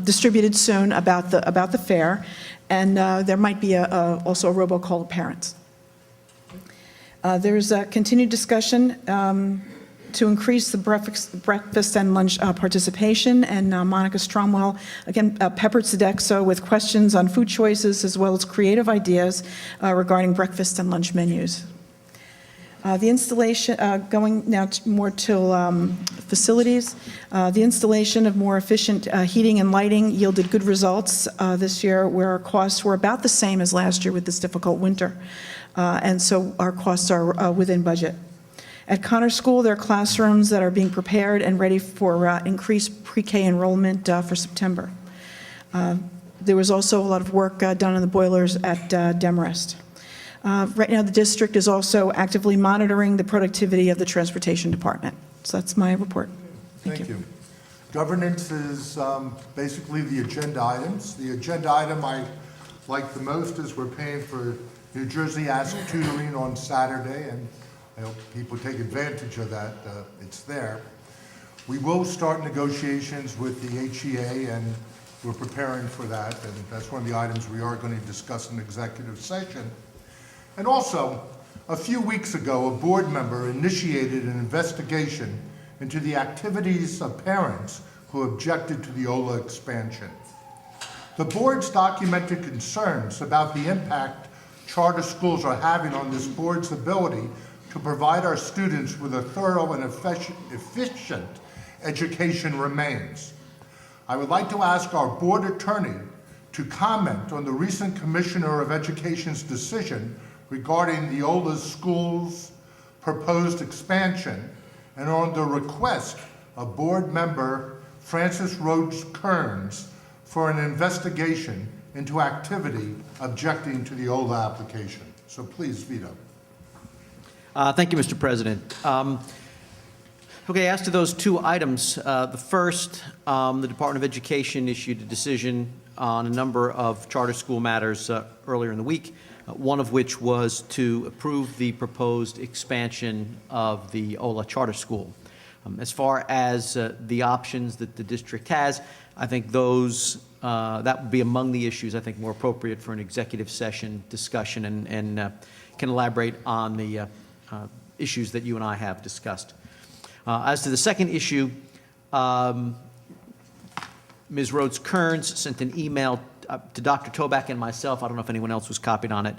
distributed soon about the fair, and there might be also a robocall to parents. There's a continued discussion to increase the breakfast and lunch participation, and Monica Stromwell, again, peppered Sodexo with questions on food choices as well as creative ideas regarding breakfast and lunch menus. The installation, going now more to facilities, the installation of more efficient heating and lighting yielded good results this year, where our costs were about the same as last year with this difficult winter. And so our costs are within budget. At Connor School, there are classrooms that are being prepared and ready for increased pre-K enrollment for September. There was also a lot of work done on the boilers at Demarest. Right now, the district is also actively monitoring the productivity of the transportation department. So that's my report. Thank you. Governance is basically the agenda items. The agenda item I like the most is we're paying for New Jersey Ask Tutoring on Saturday, and I hope people take advantage of that. It's there. We will start negotiations with the HEA, and we're preparing for that, and that's one of the items we are going to discuss in executive session. And also, a few weeks ago, a board member initiated an investigation into the activities of parents who objected to the OLA expansion. The board's documented concerns about the impact charter schools are having on this board's ability to provide our students with a thorough and efficient education remains. I would like to ask our board attorney to comment on the recent Commissioner of Education's decision regarding the OLA schools' proposed expansion, and on the request of board member Francis Rhodes Kearns for an investigation into activity objecting to the OLA application. So please, Vito. Thank you, Mr. President. Okay, as to those two items, the first, the Department of Education issued a decision on a number of charter school matters earlier in the week, one of which was to approve the proposed expansion of the OLA charter school. As far as the options that the district has, I think those, that would be among the issues I think more appropriate for an executive session discussion, and can elaborate on the issues that you and I have discussed. As to the second issue, Ms. Rhodes Kearns sent an email to Dr. Toback and myself, I don't know if anyone else was copied on it,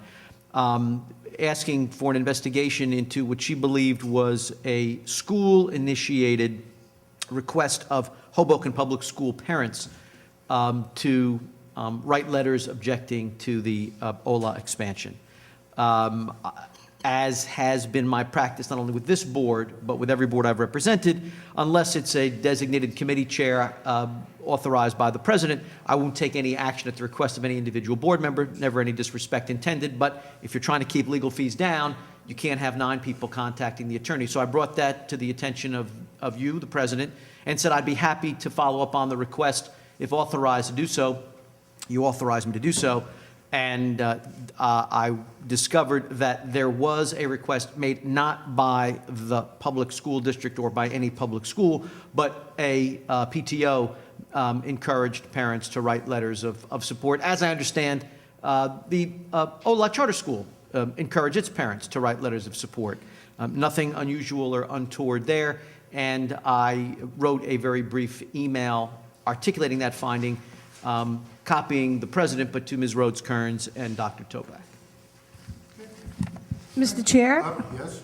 asking for an investigation into what she believed was a school-initiated request of Hoboken Public School parents to write letters objecting to the OLA expansion. As has been my practice, not only with this board, but with every board I've represented, unless it's a designated committee chair authorized by the president, I won't take any action at the request of any individual board member, never any disrespect intended, but if you're trying to keep legal fees down, you can't have 9 people contacting the attorney. So I brought that to the attention of you, the president, and said I'd be happy to follow up on the request if authorized to do so. You authorized me to do so. And I discovered that there was a request made not by the public school district or by any public school, but a PTO encouraged parents to write letters of support. As I understand, the OLA Charter School encouraged its parents to write letters of support. Nothing unusual or untoward there, and I wrote a very brief email articulating that finding, copying the president, but to Ms. Rhodes Kearns and Dr. Toback. Mr. Chair, Yes?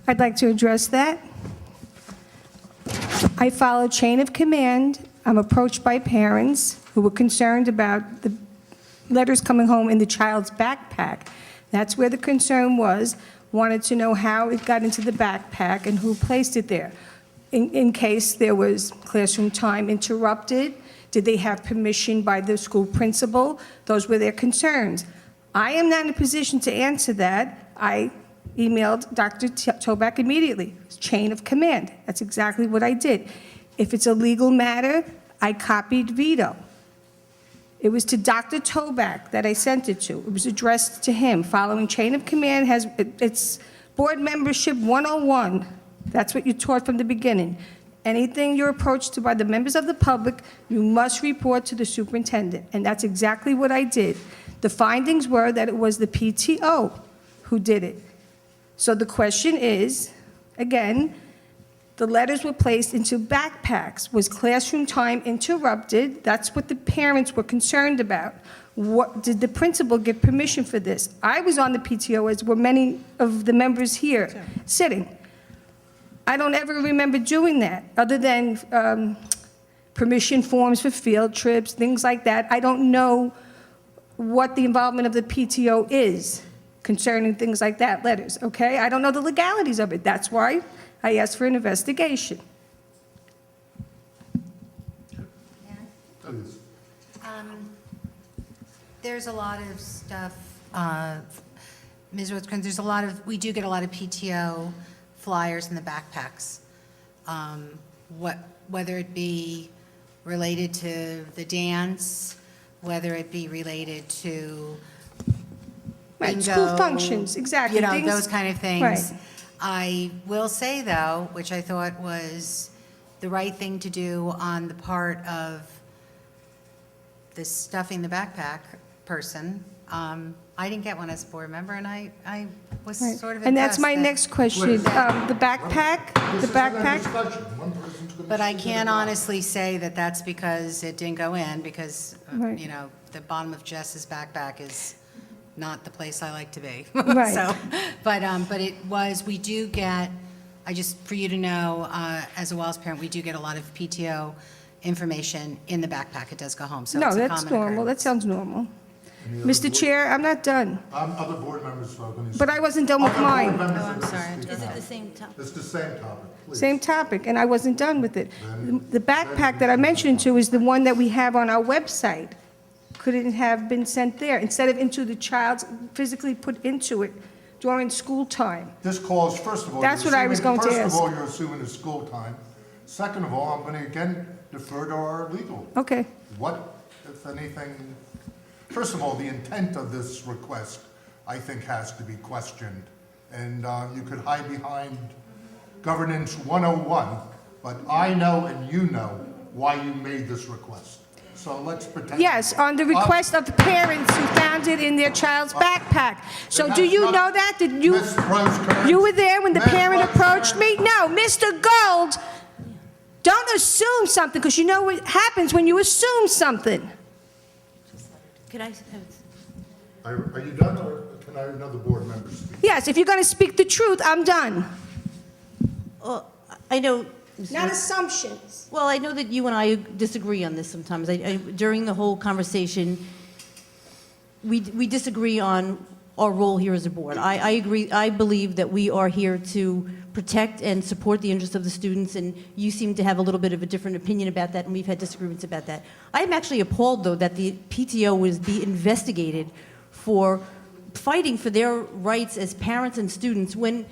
I'd like to address that. I follow chain of command. I'm approached by parents who were concerned about the letters coming home in the child's backpack. That's where the concern was, wanted to know how it got into the backpack and who placed it there. In case there was classroom time interrupted, did they have permission by the school principal? Those were their concerns. I am not in a position to answer that. I emailed Dr. Toback immediately, chain of command. That's exactly what I did. If it's a legal matter, I copied Vito. It was to Dr. Toback that I sent it to. It was addressed to him. Following chain of command it's board membership 101. That's what you're taught from the beginning. Anything you're approached to by the members of the public, you must report to the superintendent. And that's exactly what I did. The findings were that it was the PTO who did it. So the question is, again, the letters were placed into backpacks. Was classroom time interrupted? That's what the parents were concerned about. What, did the principal give permission for this? I was on the PTO, as were many of the members here sitting. I don't ever remember doing that, other than permission forms for field trips, things like that. I don't know what the involvement of the PTO is concerning things like that, letters, okay? I don't know the legalities of it. That's why I asked for an investigation. There's a lot of stuff, Ms. Rosecrans, we do get a lot of PTO flyers in the backpacks. Whether it be related to the dance, whether it be related to Right, bingo, school functions, exactly. you know, things- those kind of things. Right. I will say, though, which I thought was the right thing to do on the part of the stuffing the backpack person, I didn't get one as a board member, and I was Right. sort of And that's impressed my that- next question. The backpack, the backpack? But I can't honestly say that that's because it didn't go in, because, Right. you know, the bottom of Jess's backpack is not the place I like to be. Right. So, but it was, we do get, for you to know, as a Wells parent, we do get a lot of PTO information in the backpack. It does go home, so No, it's a that's common normal. That occurrence. sounds normal. Mr. Chair, I'm not done, Other board members are going to... but I wasn't done with mine. Oh, I'm sorry. Is it the same topic? It's the same topic, please. Same topic, and I wasn't done with it. The backpack that I mentioned to is the one that we have on our website. Couldn't have been sent there, instead of into the child's, physically put into it during school time. This calls, first of all... That's you're what I was assuming- going to First of all, ask. you're assuming it's school time. Second of all, I'm going to again defer to our legal. Okay. What, if anything... First of all, the intent of this request, I think, has to be questioned. And you could hide behind Governance 101, but I know and you know why you made this request. So let's pretend... Yes, on the request of the parents who found it in their child's backpack. So do you know that? Did you... Ms. Rosecrans, You were there when the Ms. parent approached me? Rosecrans. No, Mr. Gold, don't assume something, because you know what happens when you assume something. Could I, Are you done, or can I have another board member speak? Yes, if you're going to speak the truth, I'm done. I know... Not assumptions. Well, I know that you and I disagree on this sometimes. During the whole conversation, we disagree on our role here as a board. I agree, I believe that we are here to protect and support the interests of the students, and you seem to have a little bit of a different opinion about that, and we've had disagreements about that. I'm actually appalled, though, that the PTO was be investigated for fighting for their rights as parents and students when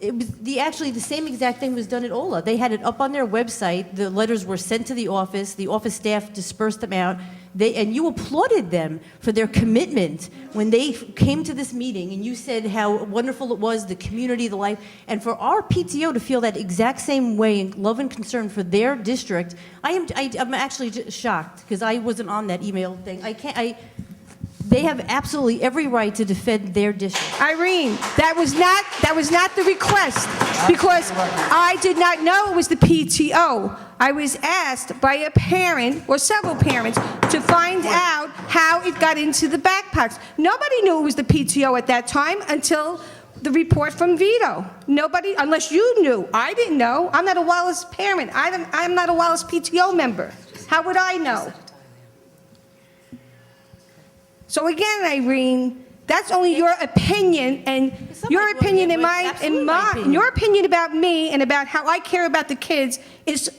it was actually the same exact thing was done at OLA. They had it up on their website. The letters were sent to the office staff dispersed them out. And you applauded them for their commitment when they came to this meeting, and you said how wonderful it was, the community, the life. And for our PTO to feel that exact same way, in love and concern for their district, I'm actually just shocked, because I wasn't on that email thing. They have absolutely every right to defend their district. Irene, that was not the request, because I did not know it was the PTO. I was asked by a parent, or several parents, to find out how it got into the backpacks. Nobody knew it was the PTO at that time until the report from Vito. Nobody, unless you knew. I didn't know. I'm not a Wallace parent. I'm not a Wallace PTO member. How would I know? So again, Irene, that's only your opinion, and your opinion your opinion about me and about how I care about the kids is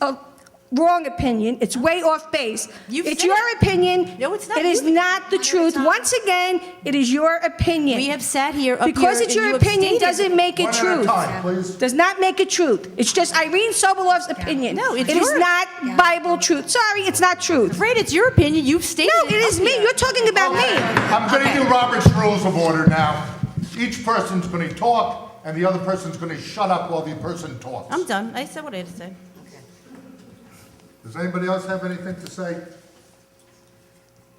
wrong opinion. It's way off base. You've It's said your it. opinion. No, it's not. It is You- not the truth. Once again, it is your opinion. We have sat here up Because here it's and your you have opinion stated- doesn't make it One at a truth. time, please. Does not make it truth. It's just Irene Sobolov's opinion. No, it's It is your- not Bible truth. Sorry, it's not truth. Afraid it's your opinion. You've stated No, it is up me. here. You're talking about me. I'm going to do Robert's Rules of Order now. Each person's going to talk, and the other person's going to shut up while the person talks. I'm done. I said what I had to say. Does anybody else have anything to say?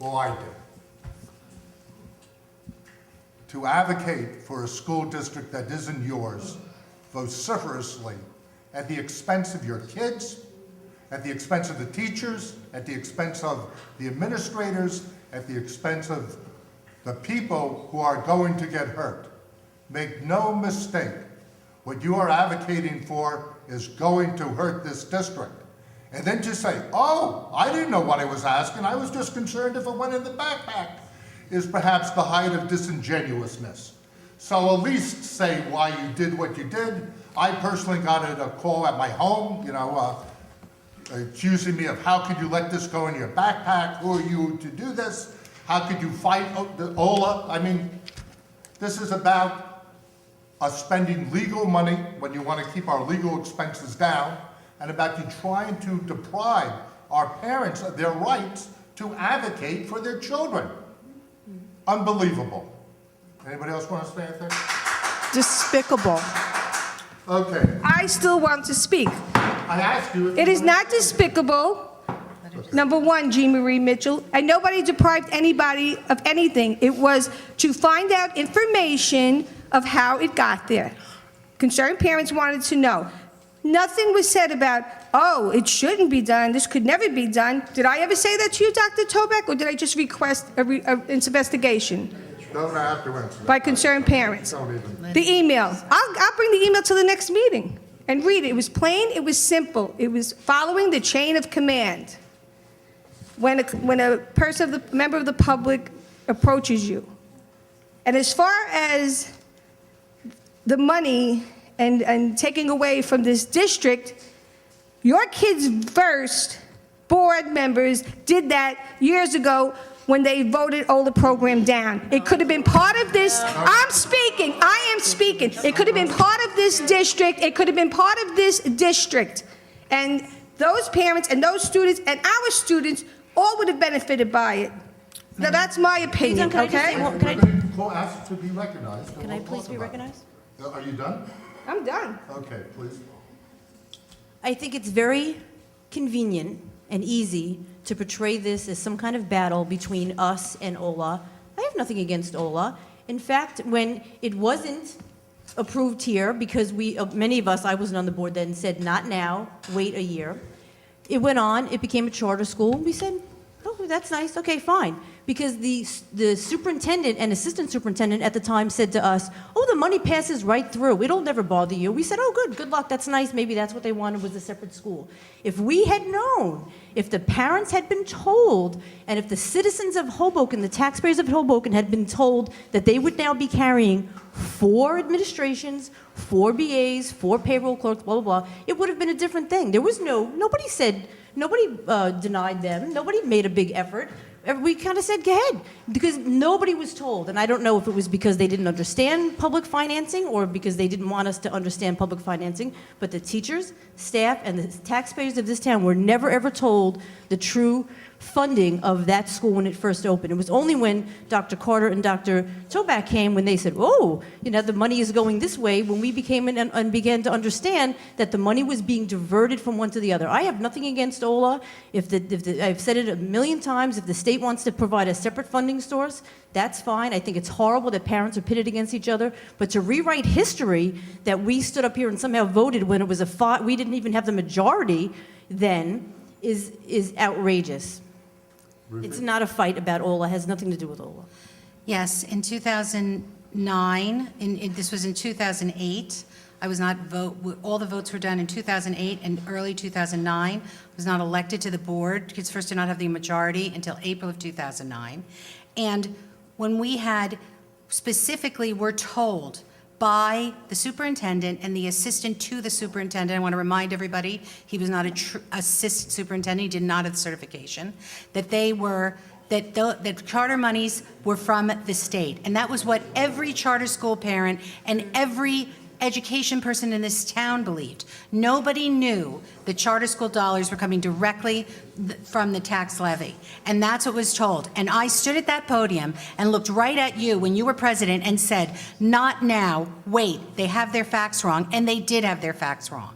Well, I do. To advocate for a school district that isn't yours vociferously at the expense of your kids, at the expense of the teachers, at the expense of the administrators, at the expense of the people who are going to get hurt. Make no mistake, what you are advocating for is going to hurt this district. And then just say, oh, I didn't know what I was asking, I was just concerned if it went in the backpack, is perhaps the height of disingenuousness. So at least say why you did what you did. I personally got a call at my home, accusing me of how could you let this go in your backpack? Who are you to do this? How could you fight the OLA? I mean, this is about us spending legal money when you want to keep our legal expenses down, and about you trying to deprive our parents of their rights to advocate for their children. Unbelievable. Anybody else want to say anything? Despicable. Okay. I still want to speak. I asked you if It you is wanted- not despicable. Number one, Jean Marie Mitchell, and nobody deprived anybody of anything. It was to find out information of how it got there. Concerned parents wanted to know. Nothing was said about, oh, it shouldn't be done, this could never be done. Did I ever say that to you, Dr. Toback, or did I just request an investigation Don't have to answer that. by concerned parents? Don't even. The email. I'll bring the email to the next meeting and read it. It was plain, it was simple. It was following the chain of command. When a person, member of the public approaches you. And as far as the money and taking away from this district, your kids' first board members did that years ago when they voted all the program down. It could have been part of this, I am speaking. It could have been part of this district, it could have been part of this district. And those parents and those students and our students all would have benefited by it. Now, that's my opinion, Can I just say okay? one- can I- Ask to be recognized. and Can I we'll please talk be about it. recognized? Are you done? I'm done. Okay, please. I think it's very convenient and easy to portray this as some kind of battle between us and OLA. I have nothing against OLA. In fact, when it wasn't approved here, because many of us, I wasn't on the board then, said not now, wait a year. It went on, it became a charter school, we said, oh, that's nice, okay, fine. Because the superintendent and assistant superintendent at the time said to us, oh, the money passes right through, it'll never bother you. We said, oh, good luck, that's nice, maybe that's what they wanted was a separate school. If we had known, if the parents had been told, and if the citizens of Hoboken, the taxpayers of Hoboken had been told that they would now be carrying 4 administrations, 4 BAs, 4 payroll clerks, blah, blah, blah, it would have been a different thing. There was nobody denied them, nobody made a big effort. We kind of said, go ahead, because nobody was told. And I don't know if it was because they didn't understand public financing or because they didn't want us to understand public financing, but the teachers, staff, and the taxpayers of this town were never, ever told the true funding of that school when it first opened. It was only when Dr. Carter and Dr. Toback came when they said, oh, the money is going this way, when we became and began to understand that the money was being diverted from one to the other. I have nothing against OLA. I've said it a million times, if the state wants to provide a separate funding source, that's fine. I think it's horrible that parents are pitted against each other, but to rewrite history that we stood up here and somehow voted when it was we didn't even have the majority then, is outrageous. It's not a fight about OLA, it has nothing to do with OLA. Yes, in 2009, this was in 2008, I was not all the votes were done in 2008 and early 2009. I was not elected to the board. Kids First did not have the majority until April of 2009. And when we had, specifically were told by the superintendent and the assistant to the superintendent. I want to remind everybody, he was not a assistant superintendent, he did not have the certification, that charter monies were from the state. And that was what every charter school parent and every education person in this town believed. Nobody knew that charter school dollars were coming directly from the tax levy. And that's what was told. And I stood at that podium and looked right at you when you were president and said, not now, wait, they have their facts wrong. And they did have their facts wrong.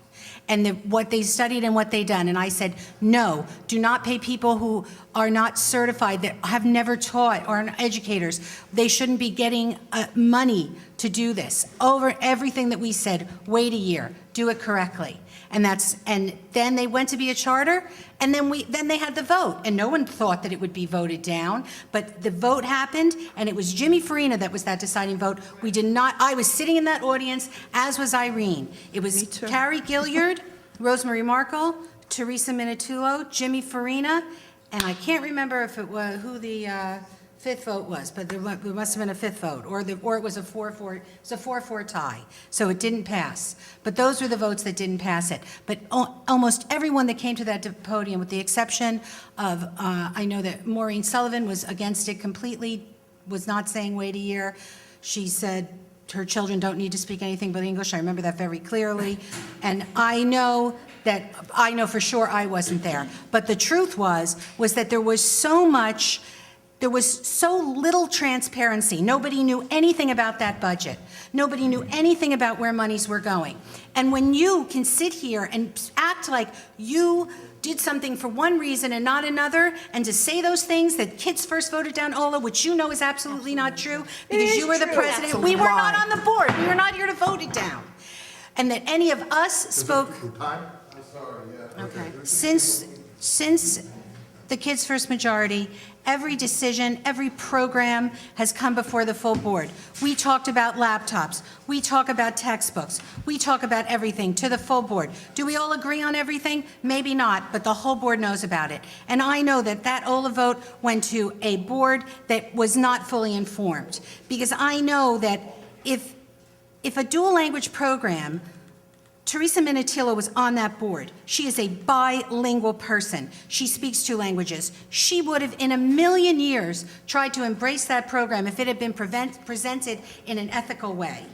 And what they studied and what they done. And I said, no, do not pay people who are not certified, that have never taught, or are educators. They shouldn't be getting money to do this. Over everything that we said, wait a year, do it correctly. And then they went to be a charter, and then they had the vote, and no one thought that it would be voted down, but the vote happened, and it was Jimmy Farina that was that deciding vote. We did not. I was sitting in that audience, as was Irene. It was Carrie Gilliard, Rosemary Markle, Teresa Minutullo, Jimmy Farina, and I can't remember if it was who the fifth vote was, but there must have been a fifth vote, or it was a 4-4. It's a 4-4 tie, so it didn't pass. But those were the votes that didn't pass it. But almost everyone that came to that podium, with the exception of, I know that Maureen Sullivan was against it completely, was not saying wait a year. She said her children don't need to speak anything but English. I remember that very clearly. And I know for sure I wasn't there. But the truth was that there was so little transparency. Nobody knew anything about that budget. Nobody knew anything about where monies were going. And when you can sit here and act like you did something for one reason and not another, and to say those things, that kids first voted down Ola, which you know is absolutely not true, because you were the president. We were not on the board. We were not here to vote it down. And that any of us spoke. Okay. Since the Kids First majority, every decision, every program has come before the full board. We talked about laptops. We talk about textbooks. We talk about everything to the full board. Do we all agree on everything? Maybe not, but the whole board knows about it. And I know that OLA vote went to a board that was not fully informed, because I know that if a dual language program, Teresa Minutullo was on that board. She is a bilingual person. She speaks 2 languages. She would have, in a million years, tried to embrace that program if it had been presented in an ethical way.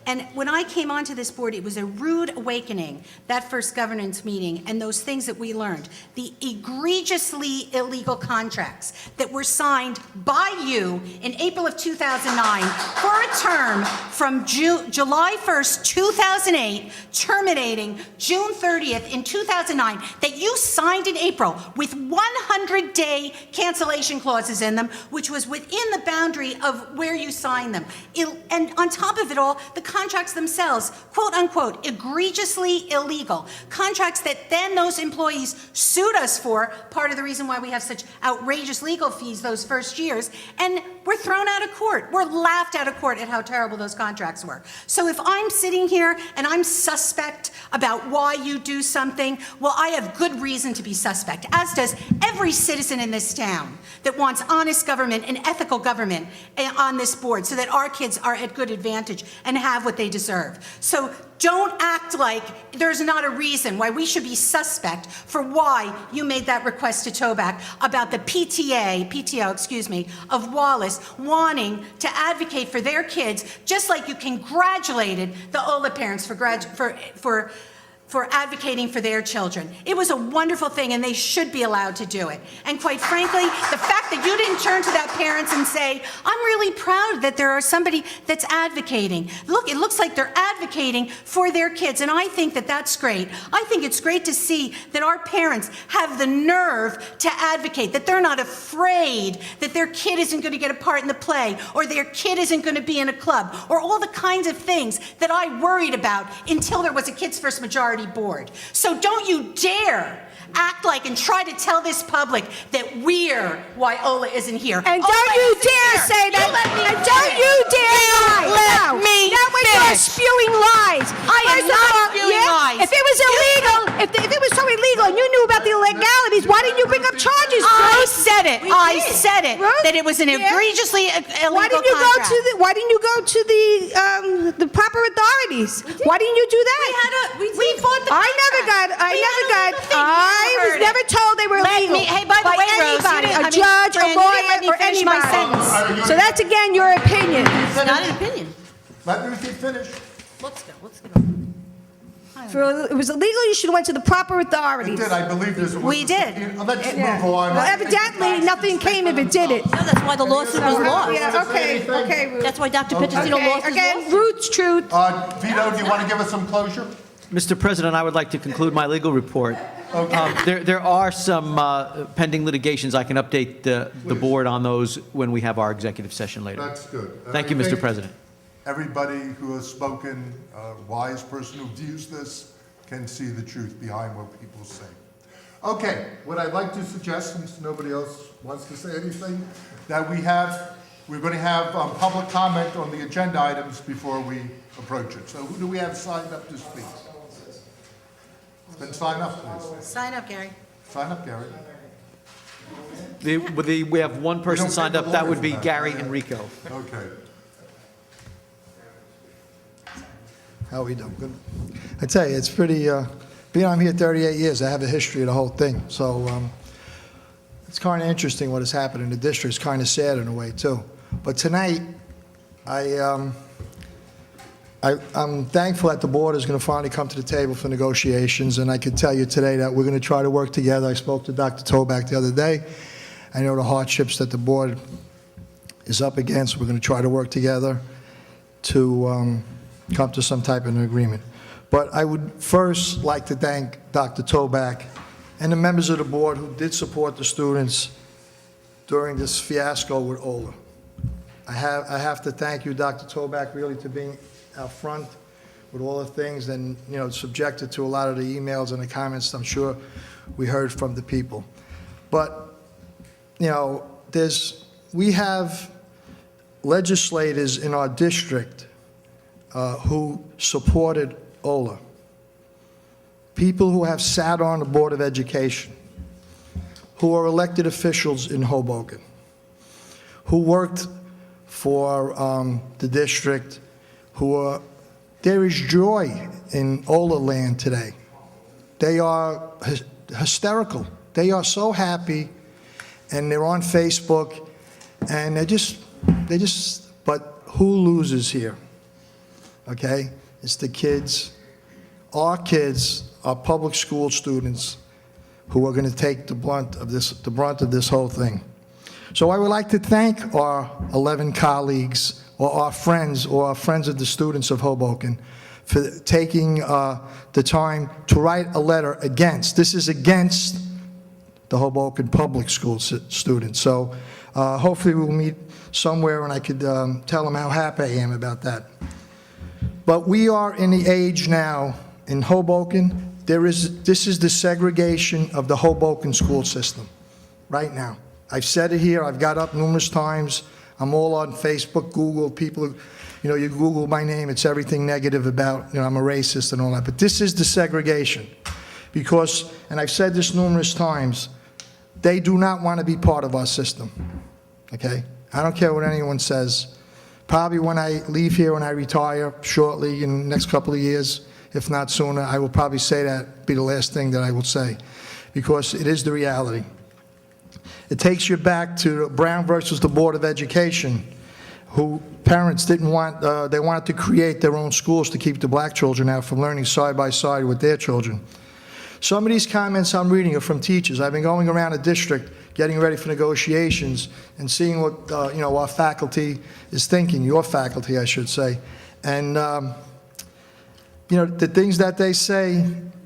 And when I came onto this board, it was a rude awakening, that first governance meeting, and those things that we learned. The egregiously illegal contracts that were signed by you in April of 2009 for a term from July 1st, 2008, terminating June 30th in 2009, that you signed in April with 100-day cancellation clauses in them, which was within the boundary of where you signed them. And on top of it all, the contracts themselves, quote unquote, egregiously illegal. Contracts that then those employees sued us for, part of the reason why we have such outrageous legal fees those first years, and we're thrown out of court. We're laughed out of court at how terrible those contracts were. So if I'm sitting here and I'm suspect about why you do something, well, I have good reason to be suspect, as does every citizen in this town that wants honest government and ethical government on this board, so that our kids are at good advantage and have what they deserve. So don't act like there's not a reason why we should be suspect for why you made that request to Toback about the PTO, of Wallace wanting to advocate for their kids, just like you congratulated the OLA parents for advocating for their children. It was a wonderful thing, and they should be allowed to do it. And quite frankly, the fact that you didn't turn to that parents and say, I'm really proud that there are somebody that's advocating. Look, it looks like they're advocating for their kids, and I think that that's great. I think it's great to see that our parents have the nerve to advocate, that they're not afraid that their kid isn't going to get a part in the play, or their kid isn't going to be in a club, or all the kinds of things that I worried about until there was a Kids First majority board. So don't you dare act like and try to tell this public that we're why Ola isn't here. And don't you dare say that. And don't you dare lie. Let me you're spewing lies. I am not spewing lies. If it was illegal, if it was so illegal and you knew about the illegalities, why didn't you bring up charges, I Bruce? said it. We I did. said it. Ruth? That it was an Yeah. egregiously illegal Why didn't you contract. Why didn't you go to the proper authorities? Why didn't you do that? We fought the I never got. I was never told they were Let illegal. me- hey, by the by way, Rose, you anybody, didn't- I a mean, judge, Fran, a you didn't lawyer, let me or finish my anybody. sentence. So that's again your opinion. It's not an opinion. Let Ruthie finish. Let's go, let's go. It was illegal. You should have went to the proper It authorities. did, I believe there's. We did. Let's Yeah. move on. Well, evidently, nothing came if it did it. No, that's why the lawsuit was lost. Yeah, okay, Ruth. That's why Dr. Petrosino lost his Again, lawsuit. Ruth's truth. Vito, do you want to give us some closure? Mr. President, I would like to conclude my legal report. There are some pending litigations. I can update the board on those when we have our executive session later. That's good. Thank you, I Mr. think President. Everybody who has spoken, a wise person who views this, can see the truth behind what people say. Okay, what I'd like to suggest, since nobody else wants to say anything, that we're going to have public comment on the agenda items before we approach it. So who do we have signed up to speak? Then sign up, please. Sign up, Gary. Sign up, Gary. We have one person don't signed get the up. That lawyer would for be that. Gary Enrico. Okay. How we doing? Good. I tell you, it's pretty, being I'm here 38 years, I have a history of the whole thing. So it's kind of interesting what has happened in the district. It's kind of sad in a way, too. But tonight, I'm thankful that the board is going to finally come to the table for negotiations, and I can tell you today that we're going to try to work together. I spoke to Dr. Toback the other day. I know the hardships that the board is up against. We're going to try to work together to come to some type of an agreement. But I would first like to thank Dr. Toback and the members of the board who did support the students during this fiasco with Ola. I have to thank you, Dr. Toback, really, to being out front with all the things and, subjected to a lot of the emails and the comments I'm sure we heard from the people. But, we have legislators in our district who supported Ola, people who have sat on the Board of Education, who are elected officials in Hoboken, who worked for the district, there is joy in Ola land today. They are hysterical. They are so happy, and they're on Facebook, and but who loses here? Okay? It's the kids, our public school students, who are going to take the brunt of this whole thing. So I would like to thank our 11 colleagues, or our friends of the students of Hoboken, for taking the time to write a letter against. This is against the Hoboken public school students. So hopefully we'll meet somewhere and I could tell them how happy I am about that. But we are in the age now in Hoboken, this is the segregation of the Hoboken school system right now. I've said it here, I've got up numerous times, I'm all on Facebook, Google, people, you Google my name, it's everything negative about, I'm a racist and all that, but this is the segregation. Because, and I've said this numerous times, they do not want to be part of our system, okay? I don't care what anyone says. Probably when I leave here, when I retire shortly in the next couple of years, if not sooner, I will probably say that, be the last thing that I will say, because it is the reality. It takes you back to Brown versus the Board of Education, who parents didn't want, they wanted to create their own schools to keep the black children out from learning side by side with their children. Some of these comments I'm reading are from teachers. I've been going around the district getting ready for negotiations and seeing what, our faculty is thinking, your faculty, I should say. And, the things that they say,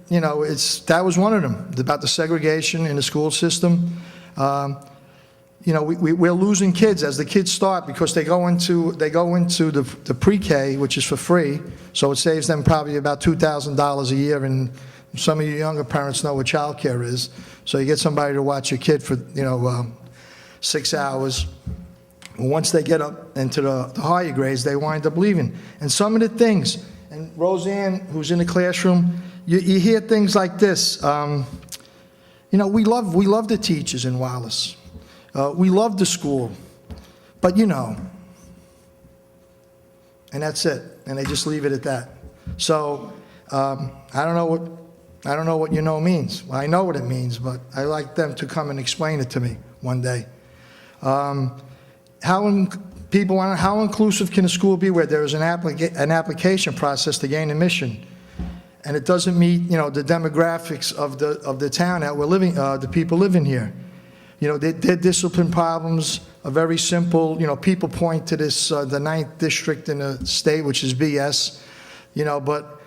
that was one of them, about the segregation in the school system. We're losing kids as the kids start because they go into the pre-K, which is for free, so it saves them probably about $2,000 a year, and some of you younger parents know what child care is. So you get somebody to watch your kid for 6 hours. Once they get up into the higher grades, they wind up leaving. And some of the things, and Roseanne, who's in the classroom, you hear things like this. We love the teachers in Wallace. We love the school, but you know. And that's it. And they just leave it at that. So I don't know what you know means. Well, I know what it means, but I like them to come and explain it to me one day. How inclusive can a school be where there is an application process to gain admission, and it doesn't meet, you know, the demographics of the town that we're living, the people living here? You know, their discipline problems are very simple. You know, people point to this, the 9th district in the state, which is BS, you know, but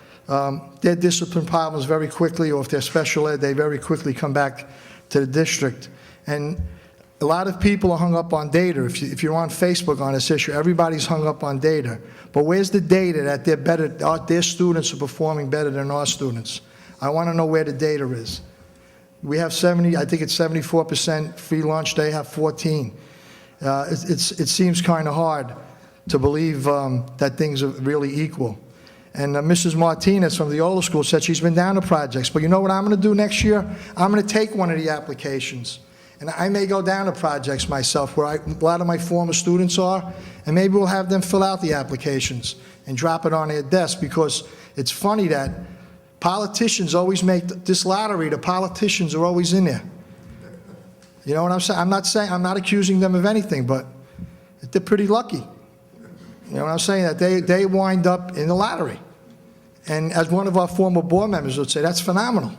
their discipline problems very quickly, or if they're special ed, they very quickly come back to the district. And a lot of people are hung up on data. If you're on Facebook on this issue, everybody's hung up on data. But where's the data that their students are performing better than our students? I want to know where the data is. We have 74% free lunch. They have 14. It seems kind of hard to believe that things are really equal. And Mrs. Martinez from the older school said she's been down to projects. But you know what I'm going to do next year? I'm going to take one of the applications. And I may go down to projects myself where a lot of my former students are, and maybe we'll have them fill out the applications and drop it on their desk, because it's funny that politicians always make this lottery. The politicians are always in there. You know what I'm saying? I'm not accusing them of anything, but they're pretty lucky. You know what I'm saying? That they wind up in the lottery. And as one of our former board members would say, that's phenomenal.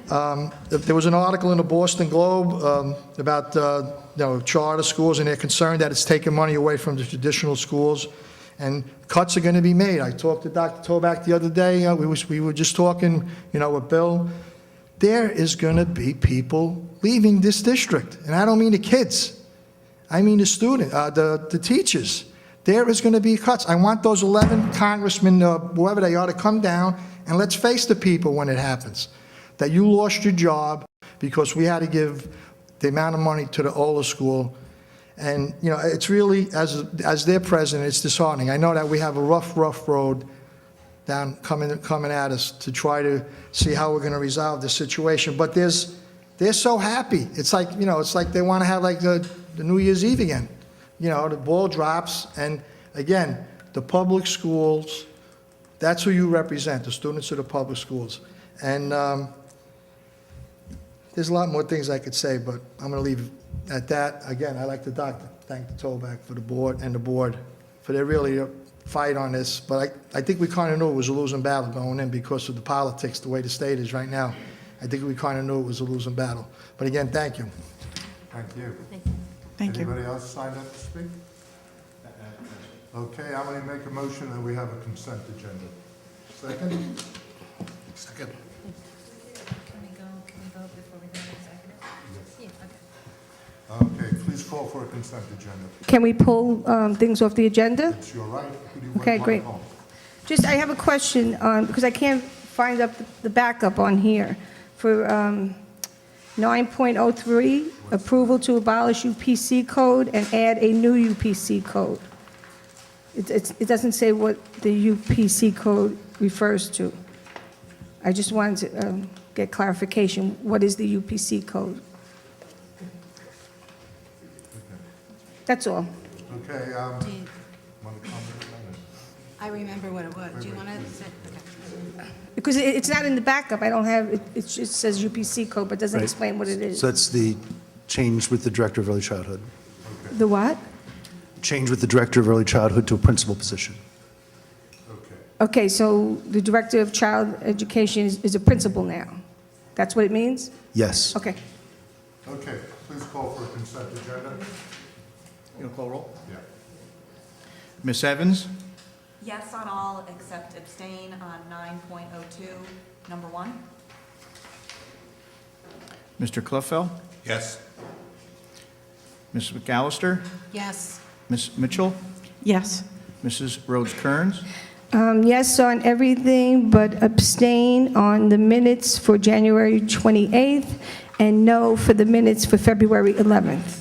There was an article in the Boston Globe about charter schools, and they're concerned that it's taking money away from the traditional schools, and cuts are going to be made. I talked to Dr. Toback the other day. We were just talking, with Bill. There is going to be people leaving this district, and I don't mean the kids. I mean the the teachers. There is going to be cuts. I want those 11 congressmen, whoever they are, to come down, and let's face the people when it happens. That you lost your job because we had to give the amount of money to the Ola school. And, it's really, as their president, it's disheartening. I know that we have a rough road down coming at us to try to see how we're going to resolve the situation. But they're so happy. It's like, it's like they want to have like the New Year's Eve again. The ball drops. And again, the public schools, that's who you represent, the students of the public schools. And there's a lot more things I could say, but I'm going to leave it at that. Again, I'd like to thank the Toback for the board for their really fight on this. But I think we kind of knew it was a losing battle going in because of the politics, the way the state is right now. I think we kind of knew it was a losing battle. But again, thank you. Thank you. Thank you. Anybody else signed up to speak? Okay, I'm going to make a motion that we have a consent agenda. Second? Second. Can we vote before we go to executive? Yes. Yeah, okay. Okay, please call for a consent agenda. Can we pull things off the agenda? It's your right. Who do you Okay, want great. home? Just, I have a question, because I can't find the backup on here. For 9.03, approval to abolish UPC code and add a new UPC code. It doesn't say what the UPC code refers to. I just wanted to get clarification. What is the UPC code? That's all. Okay, want to comment on I remember what it was. Do you want to say? Okay. Because it's not in the backup. I don't have, it just says UPC code, but doesn't Right. explain what it is. So that's the change with the Director of Early Childhood. The what? Change with the Director of Early Childhood to a principal position. Okay, so the Director of Child Education is a principal now. That's what it means? Yes. Okay. Okay, please call for a consent agenda. You going to call roll? Yeah. Ms. Evans? Yes on all except abstain on 9.02, number 1. Mr. Cluffell? Yes. Ms. McAllister? Yes. Ms. Mitchell? Yes. Mrs. Rhodes Kearns? Yes on everything, but abstain on the minutes for January 28th, and no for the minutes for February 11th.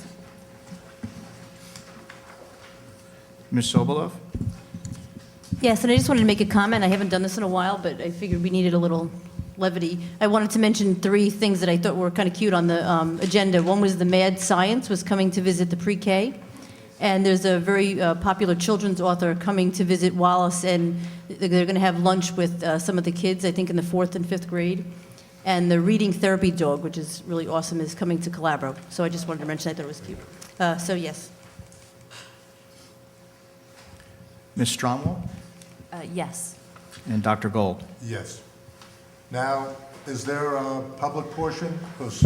Ms. Sobolov? Yes, and I just wanted to make a comment. I haven't done this in a while, but I figured we needed a little levity, I wanted to mention 3 things that I thought were kind of cute on the agenda. One was the Mad Science was coming to visit the pre-K, and there's a very popular children's author coming to visit Wallace, and they're going to have lunch with some of the kids, I think in the 4th and 5th grade. And the reading therapy dog, which is really awesome, is coming to Calabro. So I just wanted to mention, I thought it was cute. So yes. Ms. Strongwell Yes. and Dr. Gold. Yes. Now, is there a public portion? Because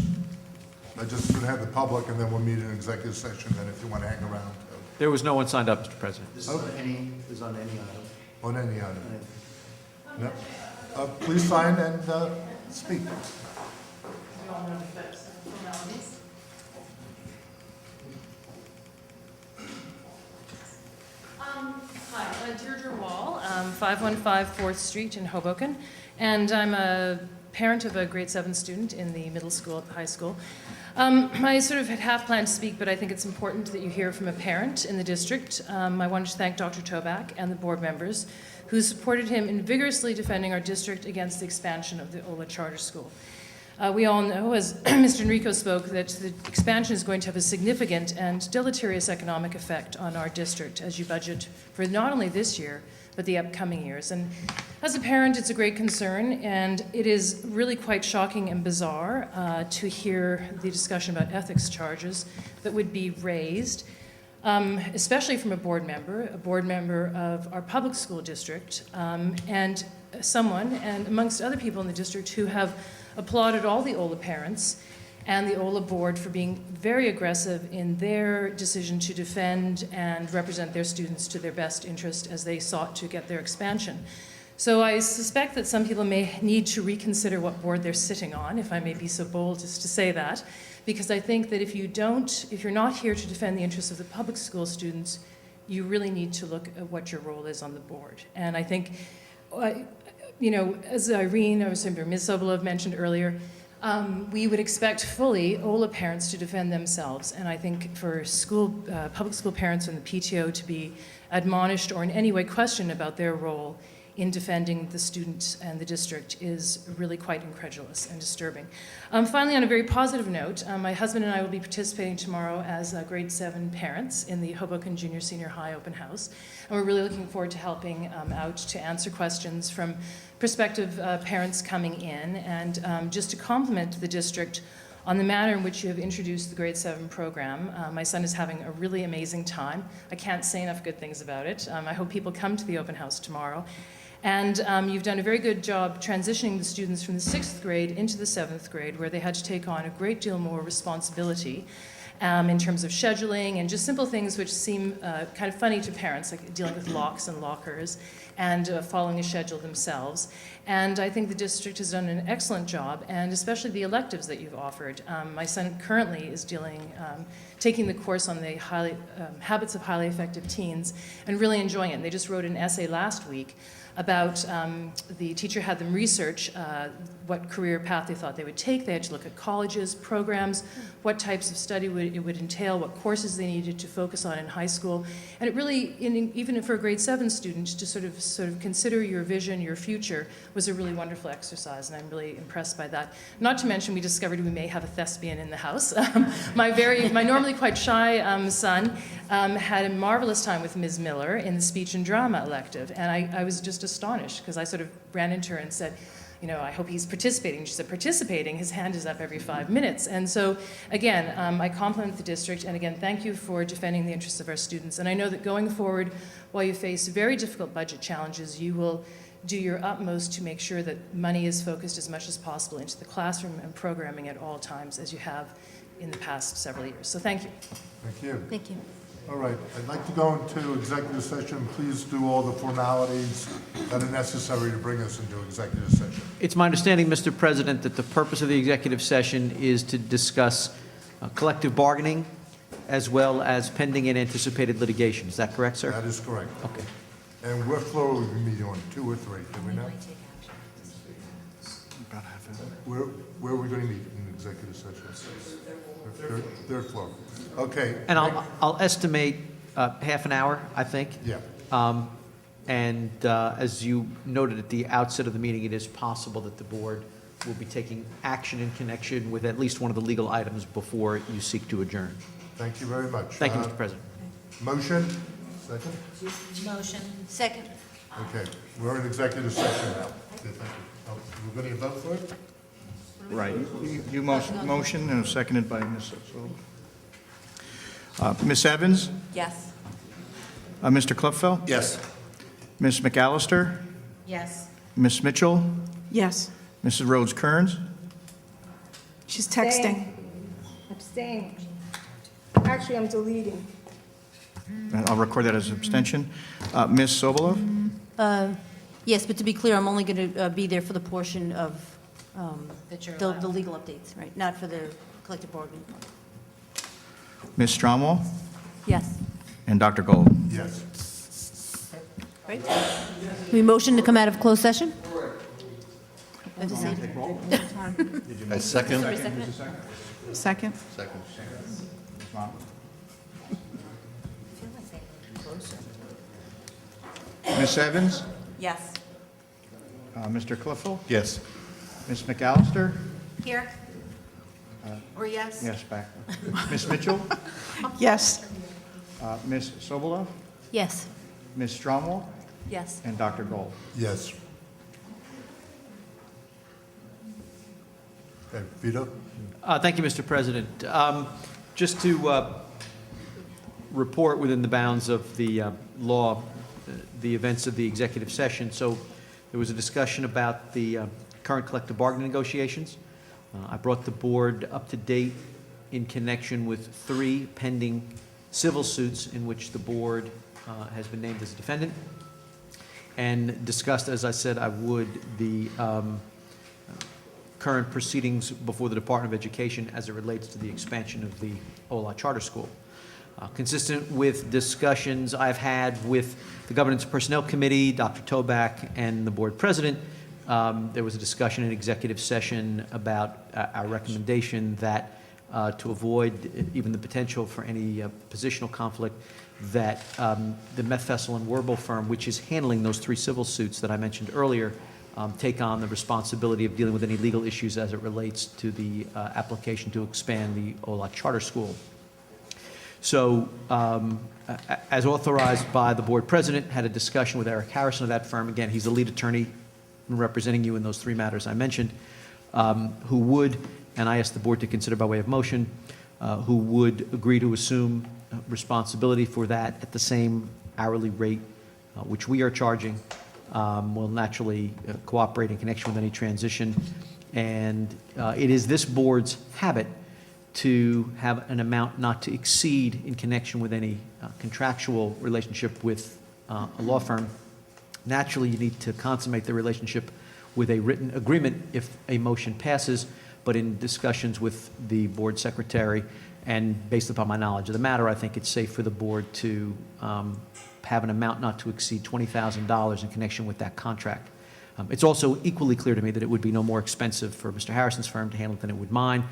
I just going to have the public, and then we'll meet in executive session, then if you want to hang around. There was no one signed up, Mr. President. This is on any item. On any item. No. Please sign and speak. Hi, Deirdre Wall, 515 4th Street in Hoboken, and I'm a parent of a grade 7 student in the middle school at the high school. I sort of had half planned to speak, but I think it's important that you hear from a parent in the district. I wanted to thank Dr. Toback and the board members who supported him in vigorously defending our district against the expansion of the Ola Charter School. We all know, as Mr. Enrico spoke, that the expansion is going to have a significant and deleterious economic effect on our district as you budget for not only this year, but the upcoming years. And as a parent, it's a great concern, and it is really quite shocking and bizarre to hear the discussion about ethics charges that would be raised, especially from a board member of our public school district, and someone, and amongst other people in the district, who have applauded all the OLA parents and the OLA board for being very aggressive in their decision to defend and represent their students to their best interest as they sought to get their expansion. So I suspect that some people may need to reconsider what board they're sitting on, if I may be so bold as to say that, because I think that if you're not here to defend the interests of the public school students, you really need to look at what your role is on the board. And I think, as Irene, Ms. Sobolov mentioned earlier, we would expect fully OLA parents to defend themselves. And I think for public school parents and the PTO to be admonished or in any way questioned about their role in defending the student and the district is really quite incredulous and disturbing. Finally, on a very positive note, my husband and I will be participating tomorrow as grade 7 parents in the Hoboken Junior Senior High Open House. And we're really looking forward to helping out to answer questions from prospective parents coming in, and just to compliment the district on the manner in which you have introduced the grade 7 program. My son is having a really amazing time. I can't say enough good things about it. I hope people come to the open house tomorrow. And you've done a very good job transitioning the students from the 6th grade into the 7th grade, where they had to take on a great deal more responsibility in terms of scheduling and just simple things which seem kind of funny to parents, like dealing with locks and lockers and following a schedule themselves. And I think the district has done an excellent job, and especially the electives that you've offered. My son currently is taking the course on the habits of highly effective teens and really enjoying it. And they just wrote an essay last week about the teacher had them research what career path they thought they would take. They had to look at colleges, programs, what types of study it would entail, what courses they needed to focus on in high school. And it really, even for a grade 7 student, to sort of consider your vision, your future, was a really wonderful exercise, and I'm really impressed by that. Not to mention, we discovered we may have a thespian in the house. My normally quite shy son had a marvelous time with Ms. Miller in the speech and drama elective, and I was just astonished, because I sort of ran into her and said, I hope he's participating. She said, participating? His hand is up every 5 minutes. And so, again, I compliment the district, and again, thank you for defending the interests of our students. And I know that going forward, while you face very difficult budget challenges, you will do your utmost to make sure that money is focused as much as possible into the classroom and programming at all times, as you have in the past several years. So thank you. Thank you. Thank you. All right, I'd like to go into executive session. Please do all the formalities that are necessary to bring us into executive session. It's my understanding, Mr. President, that the purpose of the executive session is to discuss collective bargaining as well as pending and anticipated litigation. Is that correct, sir? That is correct. Okay. And what floor will we be meeting on, 2 or 3, do we know? Where are we going to meet in executive session? Third floor. Okay. And I'll estimate half an hour, I think. Yeah. And as you noted at the outset of the meeting, it is possible that the board will be taking action in connection with at least one of the legal items before you seek to adjourn. Thank you very much. Thank you, Mr. President. Motion? Second? Motion. Second. Okay, we're in executive session now. Okay, thank you. Oh, we're going to vote for it? Right. You motion and seconded by Ms. Ms. Evans? Yes. Mr. Cluffell? Yes. Ms. McAllister? Yes. Ms. Mitchell? Yes. Mrs. Rhodes Kearns? She's texting. Abstain. Actually, I'm deleting. And I'll record that as an abstention. Ms. Sobolov? Yes, but to be clear, I'm only going to be there for the portion of That the legal updates, right? Not for the collective bargaining. Ms. Stromwell? Yes. And Dr. Gold? Yes. Right? We motion to come out of closed session? I second. Sorry, second it? Second. Second. Ms. Evans? Yes. Mr. Cliffel? Yes. Ms. McAllister? Here? Or yes? Yes, back. Ms. Mitchell? Yes. Ms. Sobolov? Yes. Ms. Stromwell? Yes. And Dr. Gold? Yes. Okay, Vito? Thank you, Mr. President. Just to report within the bounds of the law, the events of the executive session. So there was a discussion about the current collective bargaining negotiations. I brought the board up to date in connection with 3 pending civil suits in which the board has been named as a defendant, and discussed, as I said I would, the current proceedings before the Department of Education as it relates to the expansion of the Ola Charter School. Consistent with discussions I've had with the Governance Personnel Committee, Dr. Toback, and the board president, there was a discussion in executive session about our recommendation that to avoid even the potential for any positional conflict, that the Methvestel and Werble firm, which is handling those 3 civil suits that I mentioned earlier, take on the responsibility of dealing with any legal issues as it relates to the application to expand the Ola Charter School. So, as authorized by the board president, had a discussion with Eric Harrison of that firm. Again, he's the lead attorney representing you in those 3 matters I mentioned, who would, and I asked the board to consider by way of motion, who would agree to assume responsibility for that at the same hourly rate which we are charging, will naturally cooperate in connection with any transition. And it is this board's habit to have an amount not to exceed in connection with any contractual relationship with a law firm. Naturally, you need to consummate the relationship with a written agreement if a motion passes, but in discussions with the board secretary and based upon my knowledge of the matter, I think it's safe for the board to have an amount not to exceed $20,000 in connection with that contract. It's also equally clear to me that it would be no more expensive for Mr. Harrison's firm to handle it than it would mine.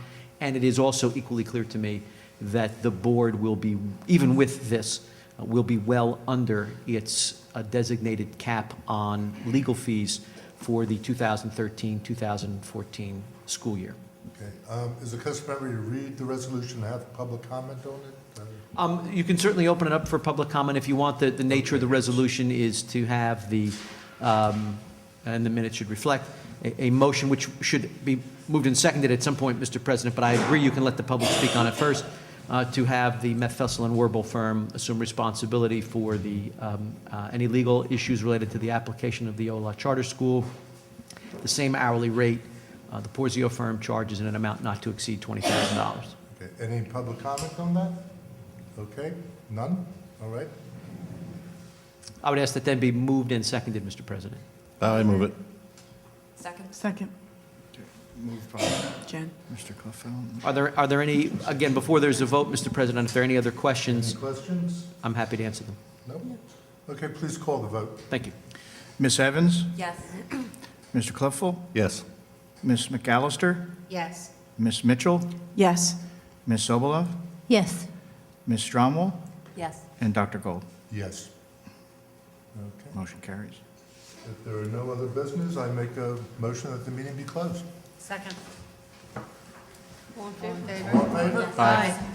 And it is also equally clear to me that the board will be, even with this, will be well under its designated cap on legal fees for the 2013-2014 school year. Okay. Is it customary to read the resolution and have public comment on it? You can certainly open it up for public comment if you want. The nature of the resolution is to have the, and the minutes should reflect, a motion which should be moved and seconded at some point, Mr. President, but I agree you can let the public speak on it first, to have the Methvestel and Werble firm assume responsibility for the, any legal issues related to the application of the Ola Charter School, the same hourly rate the Porzio firm charges in an amount not to exceed $20,000. Okay. Any public comment on that? Okay. None? All right. I would ask that then be moved and seconded, Mr. President. I move it. Second. Second. Moved by Jen. Mr. Cliffel. Are there any, again, before there's a vote, Mr. President, if there are any other questions, Any questions? I'm happy to answer them. No? Okay, please call the vote. Thank you. Ms. Evans? Yes. Mr. Cliffel? Yes. Ms. McAllister? Yes. Ms. Mitchell? Yes. Ms. Sobolov? Yes. Ms. Stromwell? Yes. And Dr. Gold? Yes. Okay. Motion carries. If there are no other business, I make a motion that the meeting be closed. Second. All in favor? All in favor? Aye.